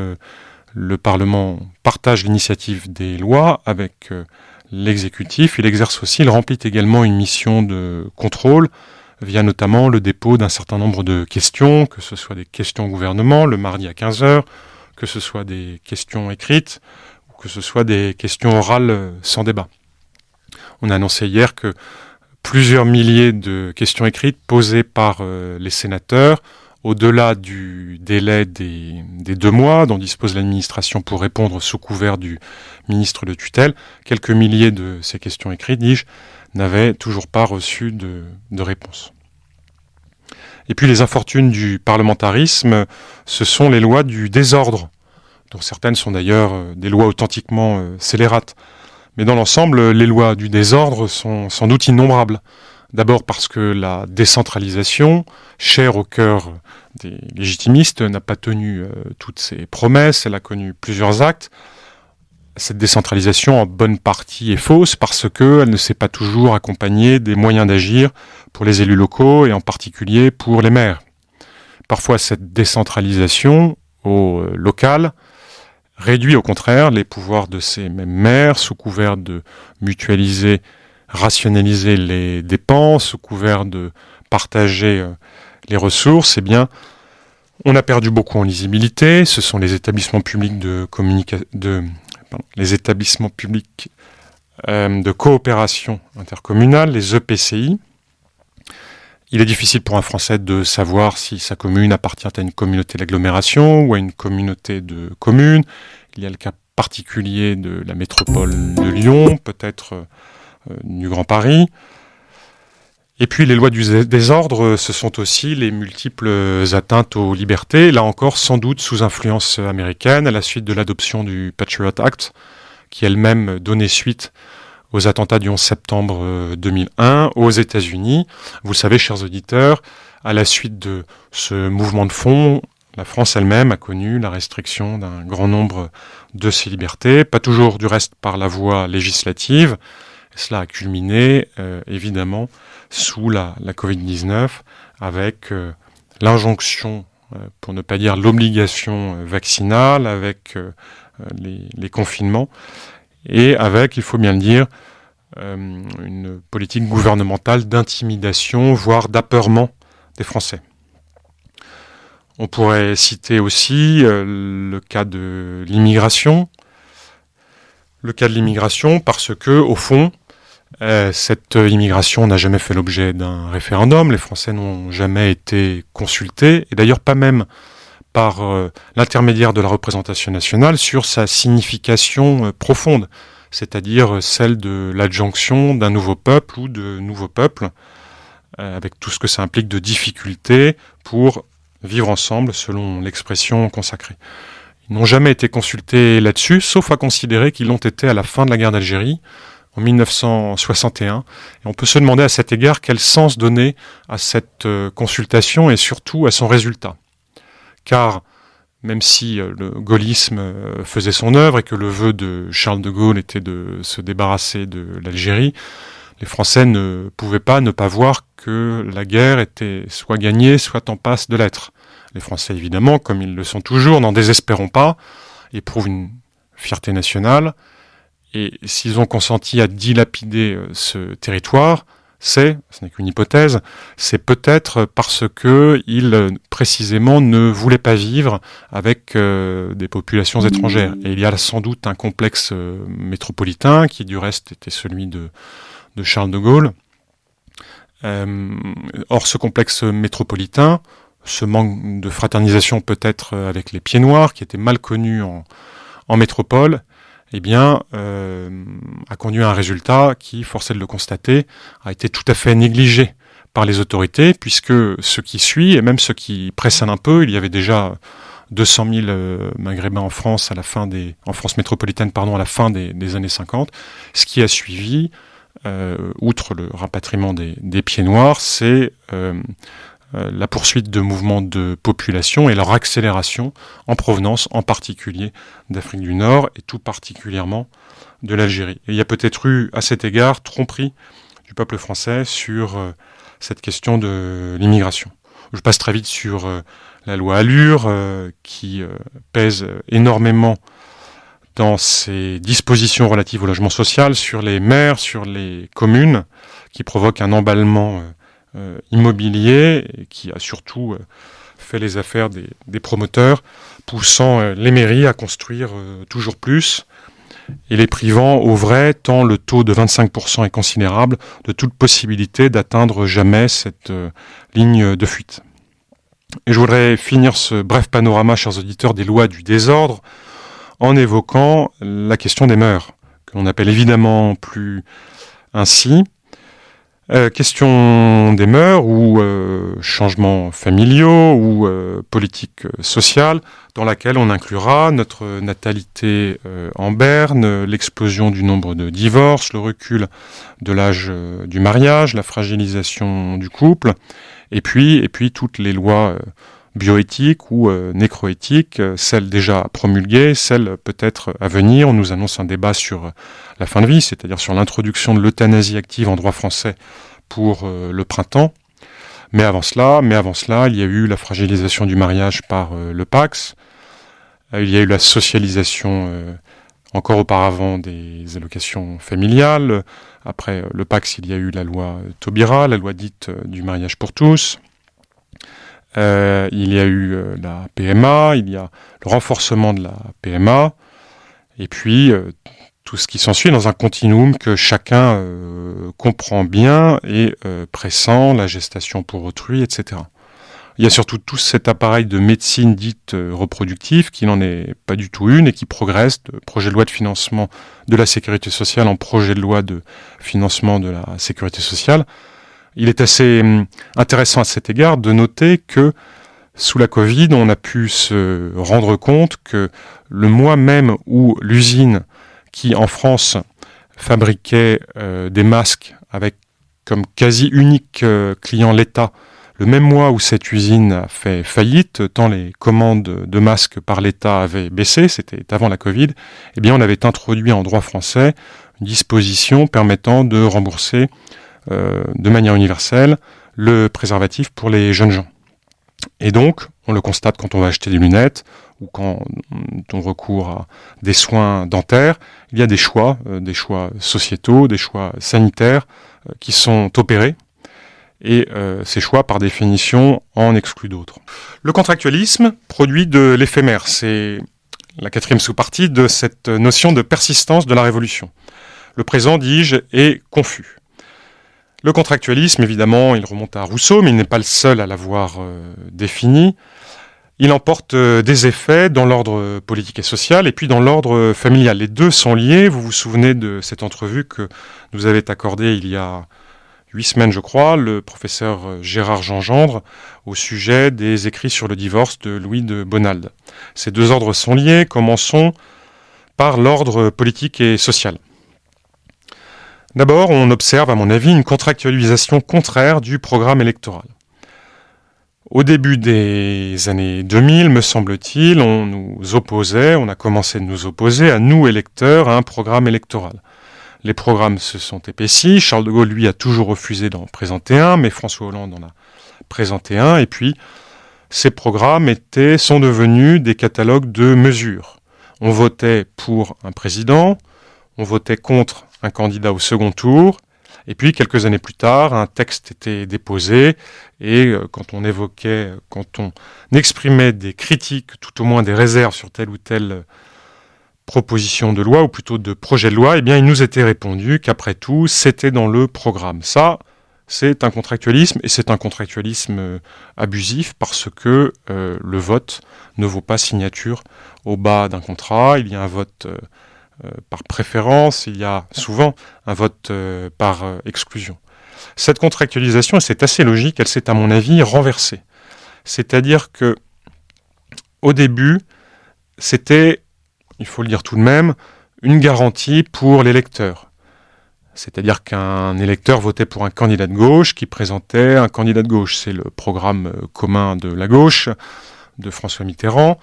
[SPEAKER 2] Le Parlement partage l'initiative des lois avec l'exécutif. Il remplit également une mission de contrôle via notamment le dépôt d'un certain nombre de questions, que ce soit des questions au gouvernement le mardi à 15h, que ce soit des questions écrites ou que ce soit des questions orales sans débat. On a annoncé hier que plusieurs milliers de questions écrites posées par les sénateurs, au-delà du délai des 2 mois dont dispose l'administration pour répondre sous couvert du ministre de tutelle, quelques milliers de ces questions écrites, dis-je, n'avaient toujours pas reçu de réponse. Et puis les infortunes du parlementarisme, ce sont les lois du désordre, dont certaines sont d'ailleurs des lois authentiquement scélérates. Mais dans l'ensemble, les lois du désordre sont sans doute innombrables. D'abord parce que la décentralisation, chère au cœur des légitimistes, n'a pas tenu toutes ses promesses, elle a connu plusieurs actes. Cette décentralisation, en bonne partie, est fausse parce qu'elle ne s'est pas toujours accompagnée des moyens d'agir pour les élus locaux et en particulier pour les maires. Parfois, cette décentralisation au local réduit au contraire les pouvoirs de ces mêmes maires sous couvert de mutualiser, rationaliser les dépenses, sous couvert de partager les ressources, eh bien, on a perdu beaucoup en lisibilité. Ce sont les établissements publics de coopération intercommunale, les EPCI. Il est difficile pour un Français de savoir si sa commune appartient à une communauté d'agglomération ou à une communauté de communes. Il y a le cas particulier de la métropole de Lyon, peut-être du Grand Paris. Et puis les lois du désordre, ce sont aussi les multiples atteintes aux libertés, là encore sans doute sous influence américaine, à la suite de l'adoption du Patriot Act, qui elle-même donnait suite aux attentats du 11 septembre 2001 aux États-Unis. Vous le savez, chers auditeurs, à la suite de ce mouvement de fond, la France elle-même a connu la restriction d'un grand nombre de ses libertés, pas toujours du reste par la voie législative. Cela a culminé, évidemment, sous la Covid-19, avec l'injonction, pour ne pas dire l'obligation vaccinale, avec les confinements, et avec, il faut bien le dire, une politique gouvernementale d'intimidation, voire d'apeurement des Français. On pourrait citer aussi le cas de l'immigration. Le cas de l'immigration parce que, au fond, cette immigration n'a jamais fait l'objet d'un référendum. Les Français n'ont jamais été consultés, et d'ailleurs pas même par l'intermédiaire de la représentation nationale sur sa signification profonde, c'est-à-dire celle de l'adjonction d'un nouveau peuple ou de nouveaux peuples, avec tout ce que ça implique de difficultés pour vivre ensemble, selon l'expression consacrée. Ils n'ont jamais été consultés là-dessus, sauf à considérer qu'ils l'ont été à la fin de la guerre d'Algérie, en 1961. Et on peut se demander à cet égard quel sens donner à cette consultation et surtout à son résultat. Car même si le gaullisme faisait son œuvre et que le vœu de Charles de Gaulle était de se débarrasser de l'Algérie, les Français ne pouvaient pas ne pas voir que la guerre était soit gagnée, soit en passe de l'être. Les Français, évidemment, comme ils le sont toujours, n'en désespérons pas, éprouvent une fierté nationale, et s'ils ont consenti à dilapider ce territoire, ce n'est qu'une hypothèse, c'est peut-être parce qu'ils, précisément, ne voulaient pas vivre avec des populations étrangères. Et il y a sans doute un complexe métropolitain, qui du reste était celui de Charles de Gaulle. Or, ce complexe métropolitain, ce manque de fraternisation peut-être avec les pieds noirs, qui étaient mal connus en métropole, eh bien, a conduit à un résultat qui, force est de le constater, a été tout à fait négligé par les autorités, puisque ce qui suit, et même ce qui précède un peu, il y avait déjà 200 000 Maghrébins en France en France métropolitaine, à la fin des années 50. Ce qui a suivi, outre le rapatriement des pieds noirs, c'est la poursuite de mouvements de population et leur accélération en provenance en particulier d'Afrique du Nord et tout particulièrement de l'Algérie. Et il y a peut-être eu à cet égard tromperie du peuple français sur cette question de l'immigration. Je passe très vite sur la loi Allure qui pèse énormément dans ses dispositions relatives au logement social sur les maires, sur les communes, qui provoque un emballement immobilier et qui a surtout fait les affaires des promoteurs, poussant les mairies à construire toujours plus et les privant au vrai, tant le taux de 25% est considérable, de toute possibilité d'atteindre jamais cette ligne de fuite. Et je voudrais finir ce bref panorama, chers auditeurs, des lois du désordre en évoquant la question des mœurs, que l'on appelle évidemment plus ainsi. Question des mœurs ou changements familiaux ou politique sociale, dans laquelle on inclura notre natalité en berne, l'explosion du nombre de divorces, le recul de l'âge du mariage, la fragilisation du couple, et puis toutes les lois bioéthiques ou nécroéthiques, celles déjà promulguées, celles peut-être à venir. On nous annonce un débat sur la fin de vie, c'est-à-dire sur l'introduction de l'euthanasie active en droit français pour le printemps. Mais avant cela, il y a eu la fragilisation du mariage par le Pacs, il y a eu la socialisation encore auparavant des allocations familiales. Après le PACS, il y a eu la loi Taubira, la loi dite du mariage pour tous. Il y a eu la PMA, il y a le renforcement de la PMA, et puis tout ce qui s'ensuit dans un continuum que chacun comprend bien et pressent, la gestation pour autrui, etc. Il y a surtout tout cet appareil de médecine dite reproductive qui n'en est pas du tout une et qui progresse de projet de loi de financement de la sécurité sociale en projet de loi de financement de la sécurité sociale. Il est assez intéressant à cet égard de noter que sous la Covid, on a pu se rendre compte que le mois même où l'usine qui en France fabriquait des masques avec comme quasi unique client l'État, le même mois où cette usine a fait faillite, tant les commandes de masques par l'État avaient baissé, c'était avant la Covid, eh bien on avait introduit en droit français une disposition permettant de rembourser de manière universelle le préservatif pour les jeunes gens. Et donc, on le constate quand on va acheter des lunettes ou quand on recourt à des soins dentaires, il y a des choix sociétaux, des choix sanitaires qui sont opérés. Et ces choix, par définition, en excluent d'autres. Le contractualisme produit de l'éphémère. C'est la quatrième sous-partie de cette notion de persistance de la révolution. Le présent, dis-je, est confus. Le contractualisme, évidemment, il remonte à Rousseau, mais il n'est pas le seul à l'avoir défini. Il emporte des effets dans l'ordre politique et social et puis dans l'ordre familial. Les deux sont liés. Vous vous souvenez de cette entrevue que nous avait accordée il y a 8 semaines, je crois, le professeur Gérard Jean-Gendre au sujet des écrits sur le divorce de Louis de Bonald. Ces deux ordres sont liés. Commençons par l'ordre politique et social. D'abord, on observe, à mon avis, une contractualisation contraire du programme électoral. Au début des années 2000, me semble-t-il, on a commencé de nous opposer, à nous électeurs, à un programme électoral. Les programmes se sont épaissis, Charles de Gaulle, lui, a toujours refusé d'en présenter un, mais François Hollande en a présenté un, et puis ces programmes sont devenus des catalogues de mesures. On votait pour un président, on votait contre un candidat au second tour, et puis quelques années plus tard, un texte était déposé, et quand on exprimait des critiques, tout au moins des réserves sur telle ou telle proposition de loi, ou plutôt de projet de loi, eh bien il nous était répondu qu'après tout, c'était dans le programme. Ça, c'est un contractualisme, et c'est un contractualisme abusif, parce que le vote ne vaut pas signature au bas d'un contrat. Il y a un vote par préférence, il y a souvent un vote par exclusion. Cette contractualisation, c'est assez logique, elle s'est à mon avis renversée. C'est-à-dire que au début, c'était, il faut le dire tout de même, une garantie pour l'électeur. C'est-à-dire qu'un électeur votait pour un candidat de gauche qui présentait un candidat de gauche. C'est le programme commun de la gauche, de François Mitterrand.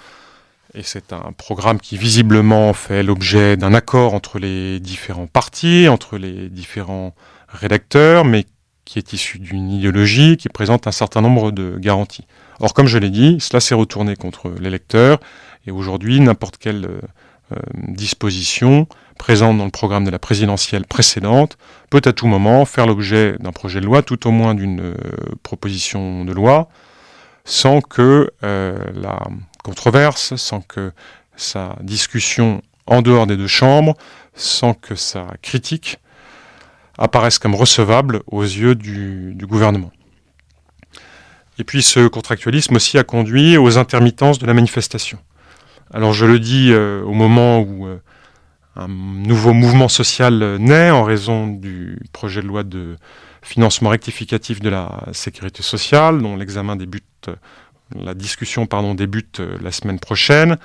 [SPEAKER 2] Et c'est un programme qui visiblement fait l'objet d'un accord entre les différents partis, entre les différents rédacteurs, mais qui est issu d'une idéologie qui présente un certain nombre de garanties. Or, comme je l'ai dit, cela s'est retourné contre l'électeur, et aujourd'hui, n'importe quelle disposition présente dans le programme de la présidentielle précédente peut à tout moment faire l'objet d'un projet de loi, tout au moins d'une proposition de loi, sans que la controverse, sans que sa discussion en dehors des deux chambres, sans que sa critique apparaisse comme recevable aux yeux du gouvernement. Et puis ce contractualisme aussi a conduit aux intermittences de la manifestation. Alors je le dis au moment où un nouveau mouvement social naît en raison du projet de loi de financement rectificatif de la sécurité sociale, dont la discussion débute la semaine prochaine,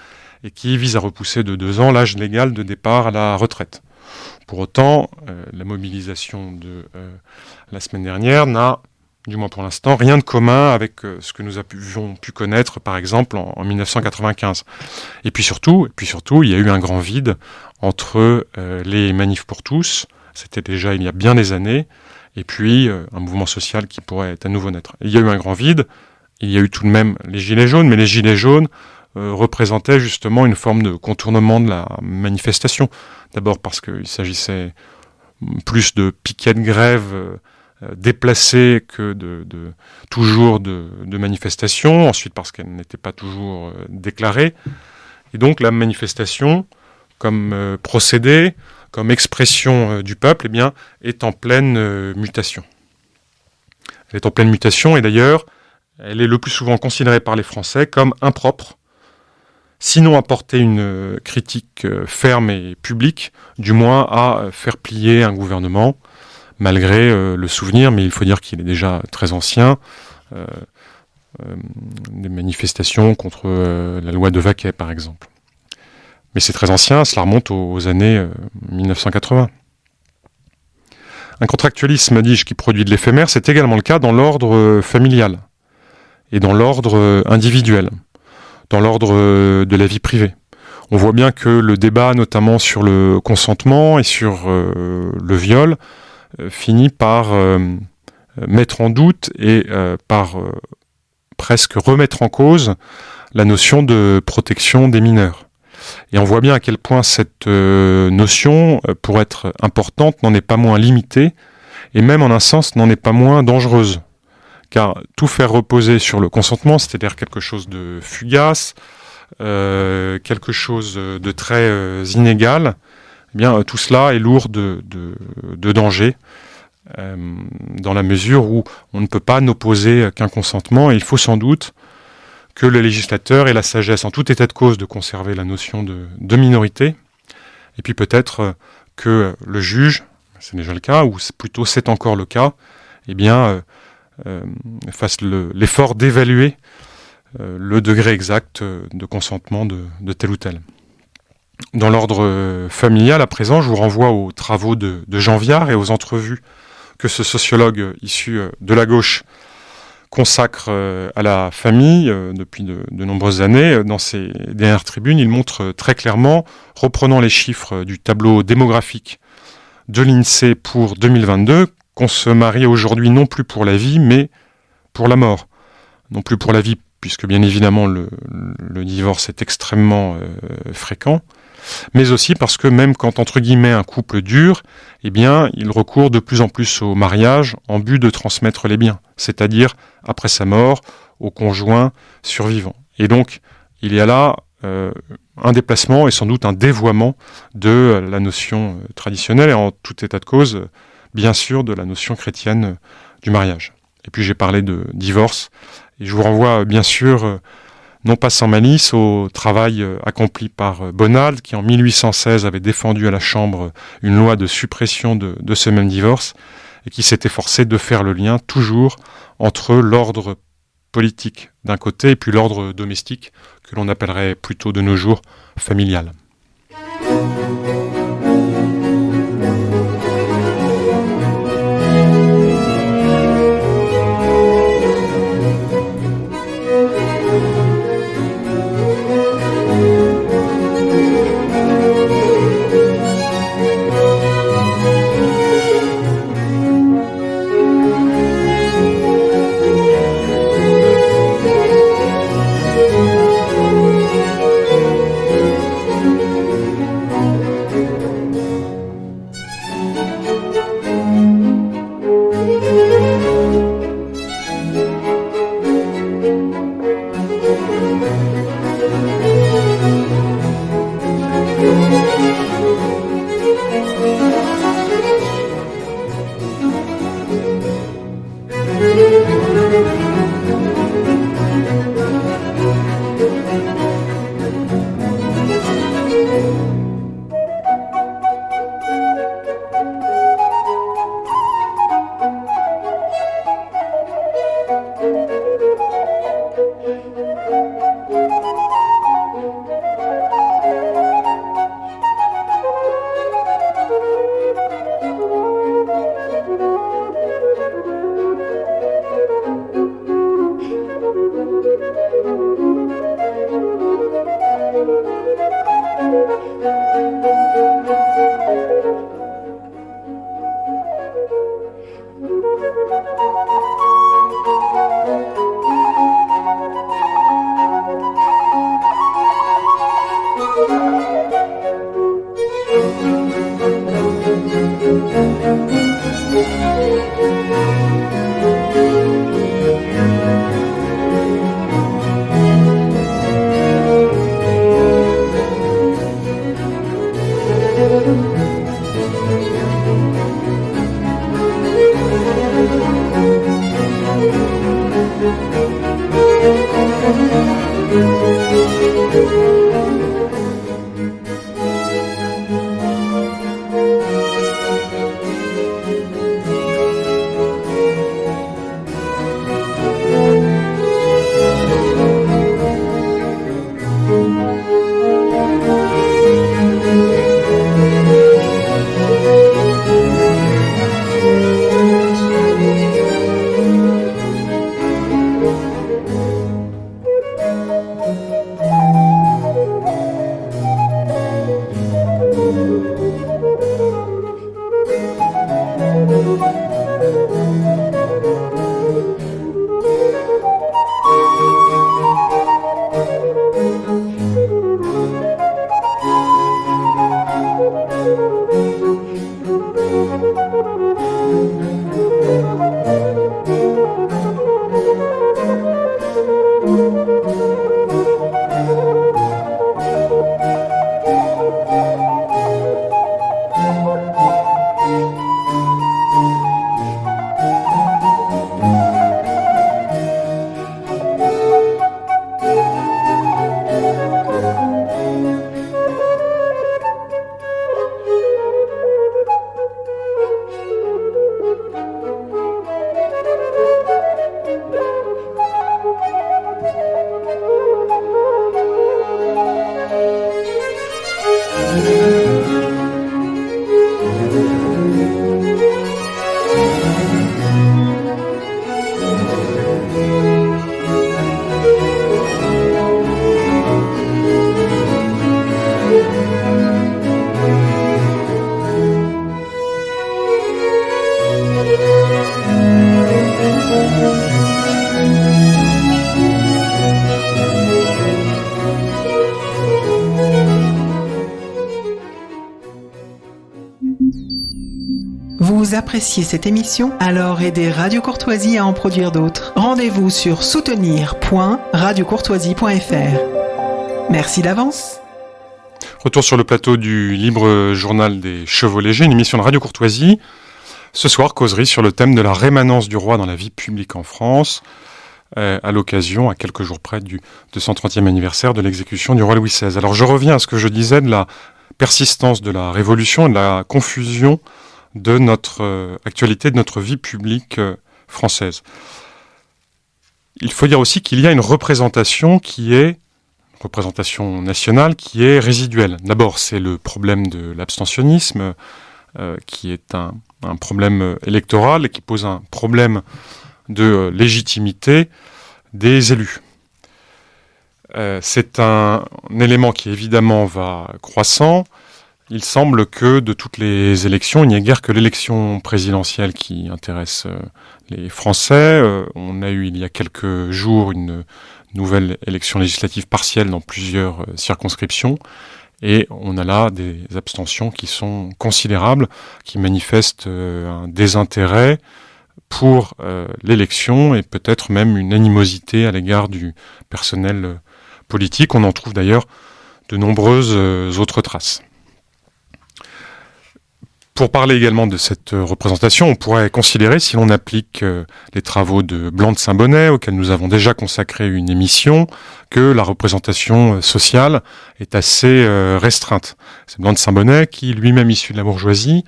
[SPEAKER 2] et qui vise à repousser de 2 ans l'âge légal de départ à la retraite. Pour autant, la mobilisation de la semaine dernière n'a, du moins pour l'instant, rien de commun avec ce que nous avions pu connaître, par exemple, en 1995. Et puis surtout, il y a eu un grand vide entre les manifs pour tous, c'était déjà il y a bien des années, et puis un mouvement social qui pourrait à nouveau naître. Et il y a eu un grand vide, il y a eu tout de même les Gilets jaunes, mais les Gilets jaunes représentait justement une forme de contournement de la manifestation. D'abord parce qu'il s'agissait plus de piquets de grève déplacés que toujours de manifestations. Ensuite parce qu'elle n'était pas toujours déclarée. Et donc la manifestation, comme procédé, comme expression du peuple, eh bien, est en pleine mutation. Elle est en pleine mutation et d'ailleurs, elle est le plus souvent considérée par les Français comme impropre, sinon à porter une critique ferme et publique, du moins à faire plier un gouvernement, malgré le souvenir, mais il faut dire qu'il est déjà très ancien, des manifestations contre la loi de Vaquet, par exemple. Mais c'est très ancien, cela remonte aux années 1980. Un contractualisme, dis-je, qui produit de l'éphémère, c'est également le cas dans l'ordre familial et dans l'ordre individuel, dans l'ordre de la vie privée. On voit bien que le débat, notamment sur le consentement et sur le viol, finit par mettre en doute et par presque remettre en cause la notion de protection des mineurs. Et on voit bien à quel point cette notion, pour être importante, n'en est pas moins limitée, et même en un sens n'en est pas moins dangereuse. Car tout faire reposer sur le consentement, c'est-à-dire quelque chose de fugace, quelque chose de très inégal, eh bien tout cela est lourd de danger, dans la mesure où on ne peut pas n'opposer qu'un consentement, et il faut sans doute que le législateur ait la sagesse en tout état de cause de conserver la notion de minorité, et puis peut-être que le juge, c'est déjà le cas, ou plutôt c'est encore le cas, eh bien fasse l'effort d'évaluer le degré exact de consentement de tel ou tel. Dans l'ordre familial, à présent, je vous renvoie aux travaux de Jean Viard et aux entrevues que ce sociologue issu de la gauche consacre à la famille depuis de nombreuses années. Dans ses dernières tribunes, il montre très clairement, reprenant les chiffres du tableau démographique de l'INSEE pour 2022, qu'on se marie aujourd'hui non plus pour la vie, mais pour la mort. Non plus pour la vie, puisque bien évidemment le divorce est extrêmement fréquent, mais aussi parce que même quand, entre guillemets, un couple dure, eh bien, il recourt de plus en plus au mariage en but de transmettre les biens, c'est-à-dire, après sa mort, au conjoint survivant. Et donc, il y a là un déplacement et sans doute un dévoiement de la notion traditionnelle et en tout état de cause, bien sûr, de la notion chrétienne du mariage. Et puis j'ai parlé de divorce, et je vous renvoie bien sûr, non pas sans malice, au travail accompli par Bonald, qui en 1816 avait défendu à la Chambre une loi de suppression de ce même divorce, et qui s'est efforcé de faire le lien toujours entre l'ordre politique d'un côté et puis l'ordre domestique, que l'on appellerait plutôt de nos jours familial.
[SPEAKER 3] Vous appréciez cette émission? Alors aidez Radio Courtoisie à en produire d'autres. Rendez-vous sur soutenir.radiocourtoisie.fr. Merci d'avance.
[SPEAKER 2] Retour sur le plateau du Libre Journal des Chevaux Légers, une émission de Radio Courtoisie. Ce soir, causerie sur le thème de la rémanence du roi dans la vie publique en France, à l'occasion, à quelques jours près, du 230e anniversaire de l'exécution du roi Louis XVI. Alors je reviens à ce que je disais de la persistance de la Révolution et de la confusion de notre actualité, de notre vie publique française. Il faut dire aussi qu'il y a une représentation nationale qui est résiduelle. D'abord, c'est le problème de l'abstentionnisme, qui est un problème électoral et qui pose un problème de légitimité des élus. C'est un élément qui évidemment va croissant. Il semble que de toutes les élections, il n'y a guère que l'élection présidentielle qui intéresse les Français. On a eu il y a quelques jours une nouvelle élection législative partielle dans plusieurs circonscriptions. Et on a là des abstentions qui sont considérables, qui manifestent un désintérêt pour l'élection et peut-être même une animosité à l'égard du personnel politique. On en trouve d'ailleurs de nombreuses autres traces. Pour parler également de cette représentation, on pourrait considérer, si l'on applique les travaux de Blanc de Saint-Bonnet, auxquels nous avons déjà consacré une émission, que la représentation sociale est assez restreinte. C'est Blanc de Saint-Bonnet qui, lui-même issu de la bourgeoisie,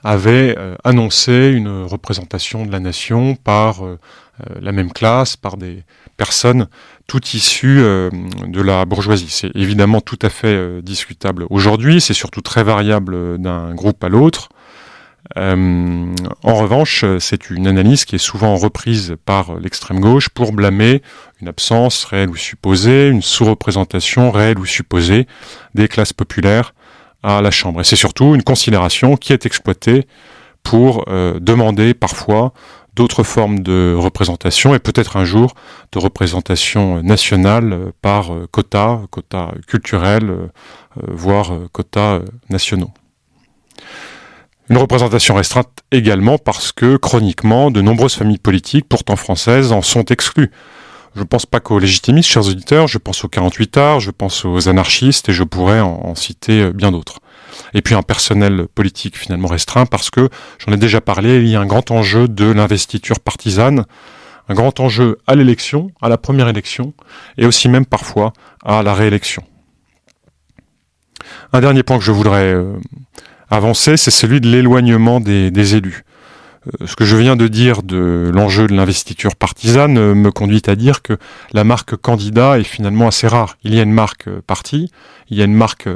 [SPEAKER 2] avait annoncé une représentation de la nation par la même classe, par des personnes toutes issues de la bourgeoisie. C'est évidemment tout à fait discutable aujourd'hui, c'est surtout très variable d'un groupe à l'autre. En revanche, c'est une analyse qui est souvent reprise par l'extrême gauche pour blâmer une absence réelle ou supposée, une sous-représentation réelle ou supposée des classes populaires à la Chambre. Et c'est surtout une considération qui est exploitée pour demander parfois d'autres formes de représentation et peut-être un jour de représentation nationale par quotas culturels, voire quotas nationaux. Une représentation restreinte également parce que, chroniquement, de nombreuses familles politiques, pourtant françaises, en sont exclues. Je ne pense pas qu'aux légitimistes, chers auditeurs, je pense aux 48ards, je pense aux anarchistes, et je pourrais en citer bien d'autres. Et puis un personnel politique finalement restreint parce que, j'en ai déjà parlé, il y a un grand enjeu de l'investiture partisane, un grand enjeu à l'élection, à la première élection, et aussi même parfois à la réélection. Un dernier point que je voudrais avancer, c'est celui de l'éloignement des élus. Ce que je viens de dire de l'enjeu de l'investiture partisane me conduit à dire que la marque candidat est finalement assez rare. Il y a une marque parti, il y a une marque,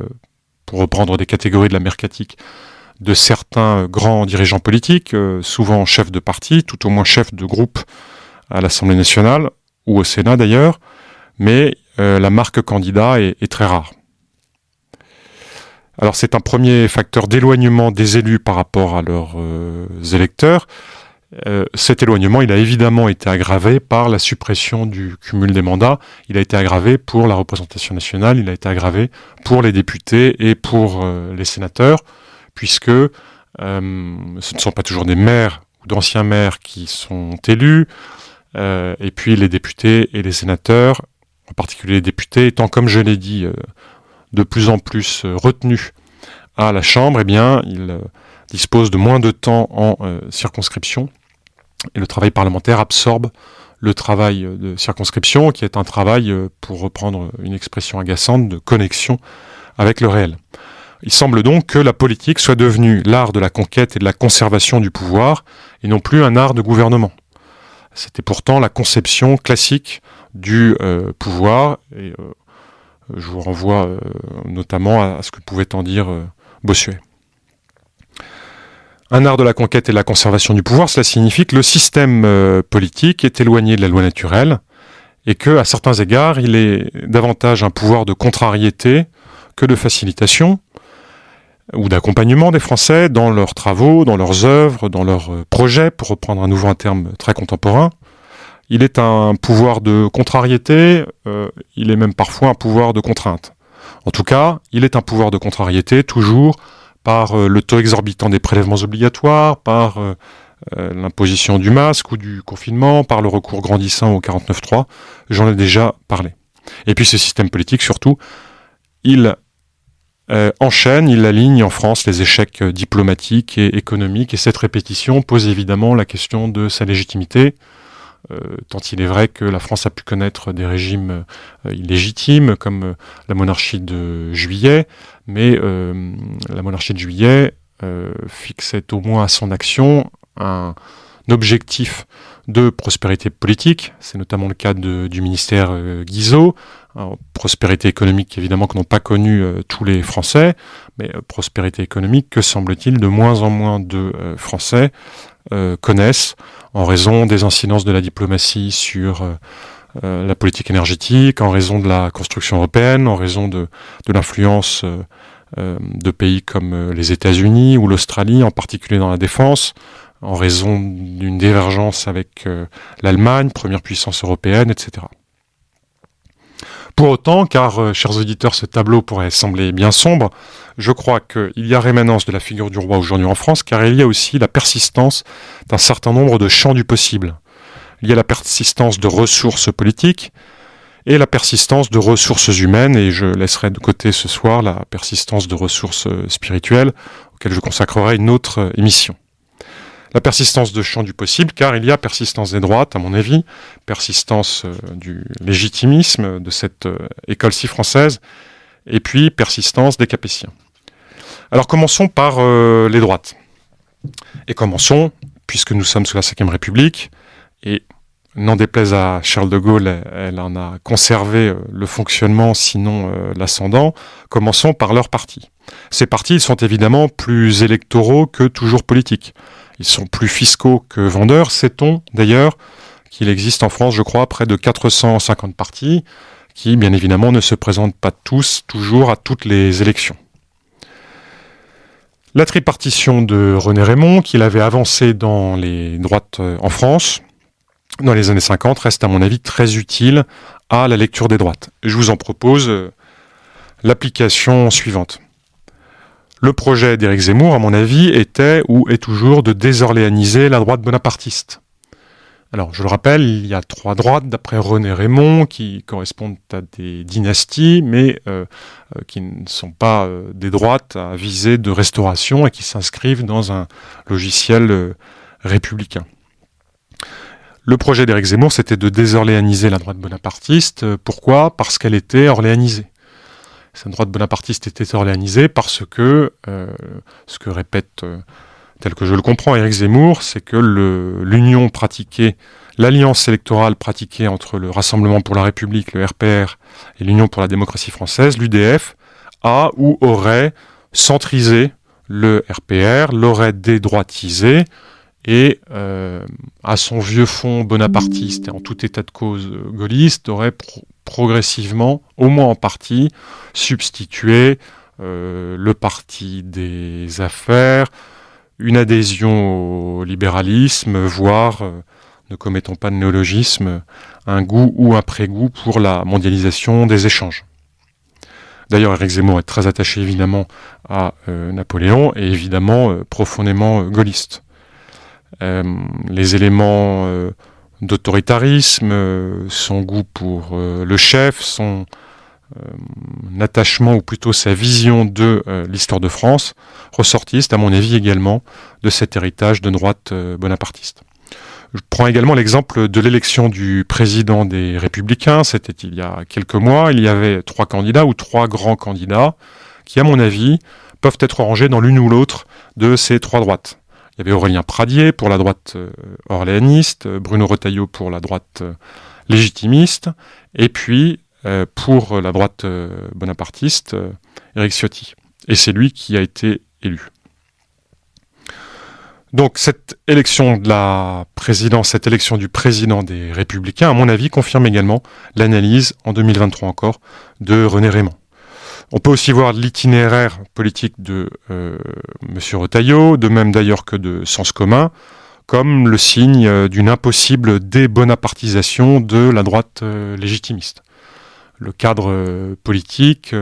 [SPEAKER 2] pour reprendre des catégories de la mercatique, de certains grands dirigeants politiques, souvent chefs de parti, tout au moins chefs de groupe à l'Assemblée nationale, ou au Sénat d'ailleurs, mais la marque candidat est très rare. Alors c'est un premier facteur d'éloignement des élus par rapport à leurs électeurs. Cet éloignement, il a évidemment été aggravé par la suppression du cumul des mandats. Il a été aggravé pour la représentation nationale, il a été aggravé pour les députés et pour les sénateurs, puisque ce ne sont pas toujours des maires ou d'anciens maires qui sont élus, et puis les députés et les sénateurs, en particulier les députés, étant, comme je l'ai dit, de plus en plus retenus à la Chambre, eh bien, ils disposent de moins de temps en circonscription, et le travail parlementaire absorbe le travail de circonscription, qui est un travail, pour reprendre une expression agaçante, de connexion avec le réel. Il semble donc que la politique soit devenue l'art de la conquête et de la conservation du pouvoir, et non plus un art de gouvernement. C'était pourtant la conception classique du pouvoir, et je vous renvoie notamment à ce que pouvait en dire Bossuet. Un art de la conquête et de la conservation du pouvoir, cela signifie que le système politique est éloigné de la loi naturelle, et que, à certains égards, il est davantage un pouvoir de contrariété que de facilitation, ou d'accompagnement des Français dans leurs travaux, dans leurs œuvres, dans leurs projets, pour reprendre à nouveau un terme très contemporain. Il est un pouvoir de contrariété, il est même parfois un pouvoir de contrainte. En tout cas, il est un pouvoir de contrariété, toujours par le taux exorbitant des prélèvements obligatoires, par l'imposition du masque ou du confinement, par le recours grandissant au 49.3, j'en ai déjà parlé. Et puis ce système politique, surtout, il enchaîne, il aligne en France les échecs diplomatiques et économiques, et cette répétition pose évidemment la question de sa légitimité, tant il est vrai que la France a pu connaître des régimes illégitimes, comme la monarchie de Juillet, mais la monarchie de Juillet fixait au moins à son action un objectif de prospérité politique, c'est notamment le cas du ministère Guizot. Alors, prospérité économique évidemment que n'ont pas connu tous les Français, mais prospérité économique que semble-t-il de moins en moins de Français connaissent en raison des incidences de la diplomatie sur la politique énergétique, en raison de la construction européenne, en raison de l'influence de pays comme les États-Unis ou l'Australie, en particulier dans la défense, en raison d'une divergence avec l'Allemagne, première puissance européenne, etc. Pour autant, car, chers auditeurs, ce tableau pourrait sembler bien sombre, je crois qu'il y a rémanence de la figure du roi aujourd'hui en France, car il y a aussi la persistance d'un certain nombre de champs du possible. Il y a la persistance de ressources politiques et la persistance de ressources humaines, et je laisserai de côté ce soir la persistance de ressources spirituelles, auxquelles je consacrerai une autre émission. La persistance de champ du possible, car il y a persistance des droites, à mon avis, persistance du légitimisme de cette école si française, et puis persistance des Capétiens. Alors commençons par les droites. Et commençons, puisque nous sommes sous la Ve République, et n'en déplaise à Charles de Gaulle, elle en a conservé le fonctionnement, sinon l'ascendant, commençons par leurs partis. Ces partis sont évidemment plus électoraux que toujours politiques. Ils sont plus fiscaux que vendeurs. Sait-on d'ailleurs qu'il existe en France, je crois, près de 450 partis qui, bien évidemment, ne se présentent pas tous, toujours à toutes les élections. La tripartition de René Raymond, qu'il avait avancée dans les droites en France, dans les années 50, reste à mon avis très utile à la lecture des droites. Je vous en propose l'application suivante. Le projet d'Éric Zemmour, à mon avis, était ou est toujours de désorléaniser la droite bonapartiste. Alors, je le rappelle, il y a 3 droites, d'après René Raymond, qui correspondent à des dynasties, mais qui ne sont pas des droites à visée de restauration et qui s'inscrivent dans un logiciel républicain. Le projet d'Éric Zemmour, c'était de désorléaniser la droite bonapartiste. Pourquoi ? Parce qu'elle était orléanisée. Cette droite bonapartiste était orléanisée parce que, ce que répète, tel que je le comprends, Éric Zemmour, c'est que l'union pratiquée, l'alliance électorale pratiquée entre le Rassemblement pour la République, le RPR, et l'Union pour la démocratie française, l'UDF, a ou aurait centrisé le RPR, l'aurait dédroitisé, et à son vieux fond bonapartiste et en tout état de cause gaulliste, aurait progressivement, au moins en partie, substitué le parti des affaires, une adhésion au libéralisme, voire, ne commettons pas de néologisme, un goût ou un prégoût pour la mondialisation des échanges. D'ailleurs, Éric Zemmour est très attaché évidemment à Napoléon et évidemment profondément gaulliste. Les éléments d'autoritarisme, son goût pour le chef, son attachement ou plutôt sa vision de l'histoire de France ressortissent à mon avis également de cet héritage de droite bonapartiste. Je prends également l'exemple de l'élection du président des Républicains, c'était il y a quelques mois, il y avait 3 candidats ou 3 grands candidats qui à mon avis peuvent être rangés dans l'une ou l'autre de ces 3 droites. Il y avait Aurélien Pradier pour la droite orléaniste, Bruno Retailleau pour la droite légitimiste, et puis pour la droite bonapartiste, Éric Ciotti. Et c'est lui qui a été élu. Donc cette élection de la présidence, cette élection du président des Républicains, à mon avis, confirme également l'analyse, en 2023 encore, de René Rémond. On peut aussi voir l'itinéraire politique de M. Retailleau, de même d'ailleurs que de Sens commun, comme le signe d'une impossible débonapartisation de la droite légitimiste. Le cadre politique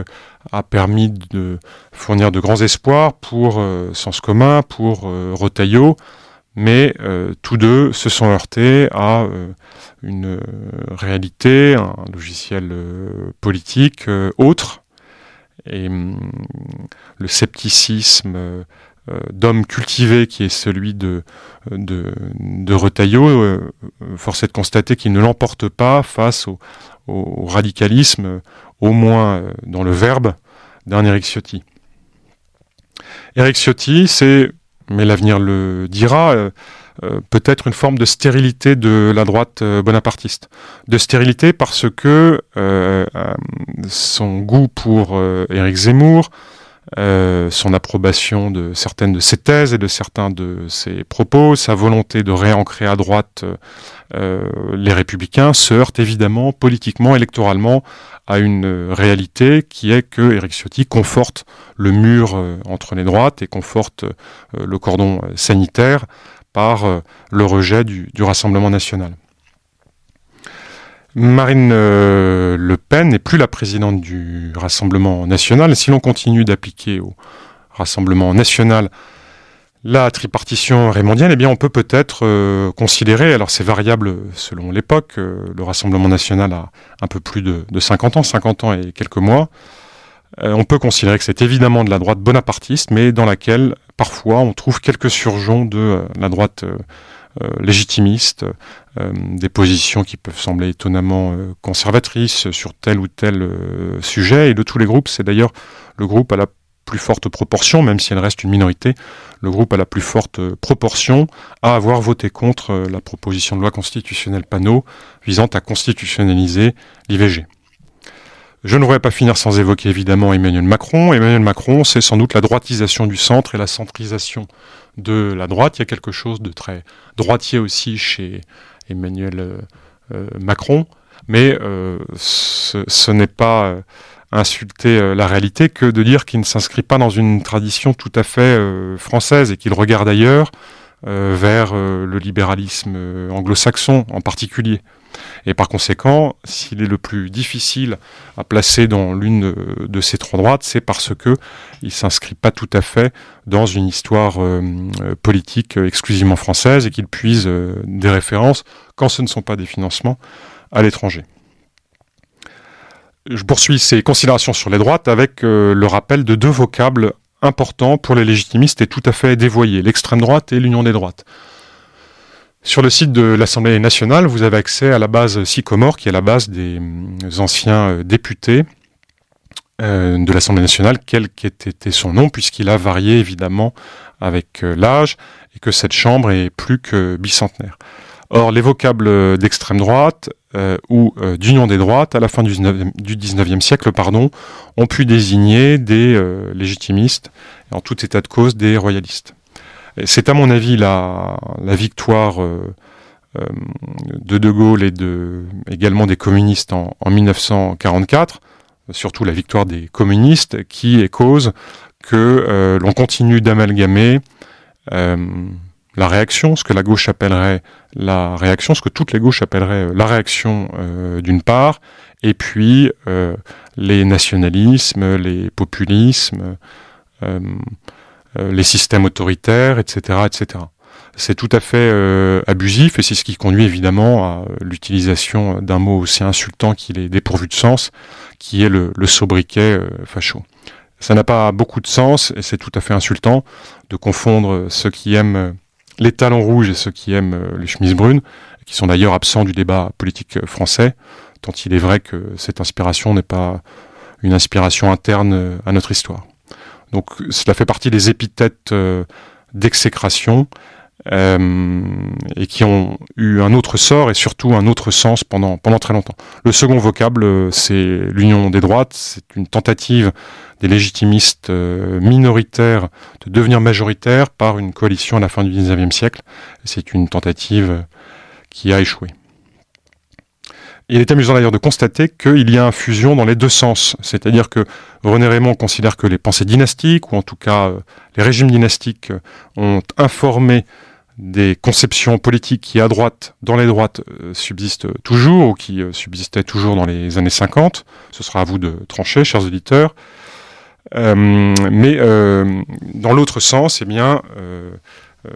[SPEAKER 2] a permis de fournir de grands espoirs pour Sens commun, pour Retailleau, mais tous deux se sont heurtés à une réalité, un logiciel politique autre. Et le scepticisme d'homme cultivé qui est celui de Retailleau, force est de constater qu'il ne l'emporte pas face au radicalisme, au moins dans le verbe, d'un Éric Ciotti. Éric Ciotti, c'est, mais l'avenir le dira, peut-être une forme de stérilité de la droite bonapartiste. De stérilité parce que son goût pour Éric Zemmour, son approbation de certaines de ses thèses et de certains de ses propos, sa volonté de réancrer à droite les Républicains se heurte évidemment politiquement, électoralement à une réalité qui est que Éric Ciotti conforte le mur entre les droites et conforte le cordon sanitaire par le rejet du Rassemblement national. Marine Le Pen n'est plus la présidente du Rassemblement national. Si l'on continue d'appliquer au Rassemblement national la tripartition raymondienne, eh bien on peut peut-être considérer, alors c'est variable selon l'époque, le Rassemblement national a un peu plus de 50 ans et quelques mois, on peut considérer que c'est évidemment de la droite bonapartiste, mais dans laquelle parfois on trouve quelques surgeons de la droite légitimiste, des positions qui peuvent sembler étonnamment conservatrices sur tel ou tel sujet, et de tous les groupes, c'est d'ailleurs le groupe à la plus forte proportion, même si elle reste une minorité, le groupe à la plus forte proportion à avoir voté contre la proposition de loi constitutionnelle Panot visant à constitutionnaliser l'IVG. Je ne voudrais pas finir sans évoquer évidemment Emmanuel Macron. Emmanuel Macron, c'est sans doute la droitisation du centre et la centrisation de la droite. Il y a quelque chose de très droitier aussi chez Emmanuel Macron, mais ce n'est pas insulter la réalité que de dire qu'il ne s'inscrit pas dans une tradition tout à fait française et qu'il regarde ailleurs vers le libéralisme anglo-saxon en particulier. Et par conséquent, s'il est le plus difficile à placer dans l'une de ces 3 droites, c'est parce que il ne s'inscrit pas tout à fait dans une histoire politique exclusivement française et qu'il puise des références, quand ce ne sont pas des financements, à l'étranger. Je poursuis ces considérations sur les droites avec le rappel de 2 vocables importants pour les légitimistes et tout à fait dévoyés, l'extrême droite et l'union des droites. Sur le site de l'Assemblée nationale, vous avez accès à la base Sycomore, qui est la base des anciens députés de l'Assemblée nationale, quel qu'était son nom, puisqu'il a varié évidemment avec l'âge, et que cette chambre est plus que bicentenaire. Or, les vocables d'extrême droite ou d'union des droites, à la fin du 19e siècle, ont pu désigner des légitimistes, et en tout état de cause des royalistes. Et c'est à mon avis la victoire de Gaulle et également des communistes en 1944, surtout la victoire des communistes, qui est cause que l'on continue d'amalgamer la réaction, ce que la gauche appellerait la réaction, ce que toutes les gauches appelleraient la réaction d'une part, et puis les nationalismes, les populismes, les systèmes autoritaires, etc., etc. C'est tout à fait abusif, et c'est ce qui conduit évidemment à l'utilisation d'un mot aussi insultant qu'il est dépourvu de sens, qui est le sobriquet facho. Ça n'a pas beaucoup de sens, et c'est tout à fait insultant de confondre ceux qui aiment les talons rouges et ceux qui aiment les chemises brunes, qui sont d'ailleurs absents du débat politique français, tant il est vrai que cette inspiration n'est pas une inspiration interne à notre histoire. Donc cela fait partie des épithètes d'exécration et qui ont eu un autre sort et surtout un autre sens pendant très longtemps. Le second vocable, c'est l'union des droites, c'est une tentative des légitimistes minoritaires de devenir majoritaires par une coalition à la fin du XIXe siècle. C'est une tentative qui a échoué. Il est amusant d'ailleurs de constater qu'il y a une fusion dans les deux sens. C'est-à-dire que René Raymond considère que les pensées dynastiques, ou en tout cas les régimes dynastiques, ont informé des conceptions politiques qui, à droite, dans les droites, subsistent toujours, ou qui subsistaient toujours dans les années 50. Ce sera à vous de trancher, chers auditeurs. Mais dans l'autre sens, eh bien,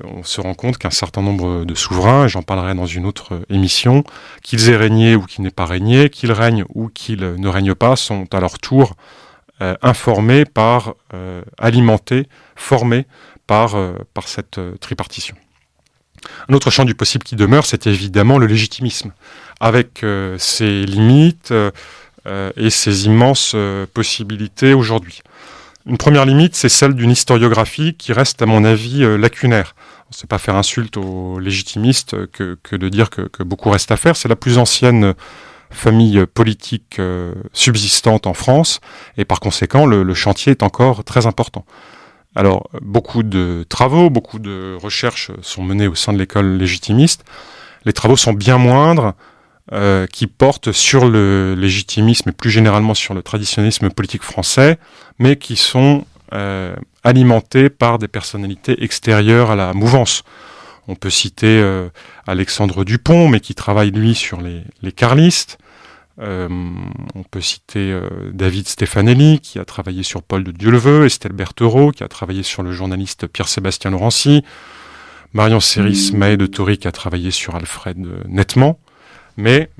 [SPEAKER 2] on se rend compte qu'un certain nombre de souverains, et j'en parlerai dans une autre émission, qu'ils aient régné ou qu'ils n'aient pas régné, qu'ils règnent ou qu'ils ne règnent pas, sont à leur tour informés par, alimentés, formés par cette tripartition. Un autre champ du possible qui demeure, c'est évidemment le légitimisme, avec ses limites et ses immenses possibilités aujourd'hui. Une première limite, c'est celle d'une historiographie qui reste, à mon avis, lacunaire. C'est pas faire insulte aux légitimistes que de dire que beaucoup reste à faire. C'est la plus ancienne famille politique subsistante en France, et par conséquent, le chantier est encore très important. Alors, beaucoup de travaux, beaucoup de recherches sont menées au sein de l'école légitimiste. Les travaux sont bien moindres, qui portent sur le légitimisme et plus généralement sur le traditionnalisme politique français, mais qui sont alimentés par des personnalités extérieures à la mouvance. On peut citer Alexandre Dupont, mais qui travaille lui sur les carlistes. On peut citer David Stefanelli, qui a travaillé sur Paul de Dieuleveux, Estelle Berthereau, qui a travaillé sur le journaliste Pierre-Sébastien Laurency, Marion Séris-Mahé de Tory, qui a travaillé sur Alfred Nettement. Mais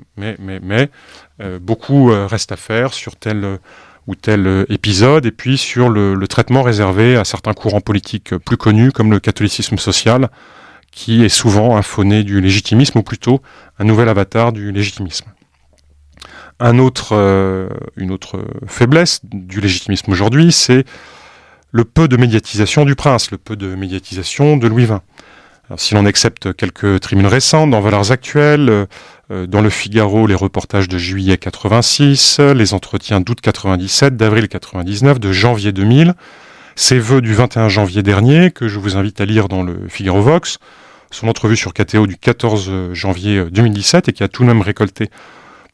[SPEAKER 2] beaucoup reste à faire sur tel ou tel épisode, et puis sur le traitement réservé à certains courants politiques plus connus, comme le catholicisme social, qui est souvent un faux-né du légitimisme, ou plutôt un nouvel avatar du légitimisme. Une autre faiblesse du légitimisme aujourd'hui, c'est le peu de médiatisation du prince, le peu de médiatisation de Louis XX. Alors, si l'on accepte quelques tribunes récentes, dans Valeurs Actuelles, dans Le Figaro, les reportages de juillet 86, les entretiens d'août 97, d'avril 99, de janvier 2000, ces vœux du 21 janvier dernier, que je vous invite à lire dans le Figaro Vox, son entrevue sur KTO du 14 janvier 2017, et qui a tout de même récolté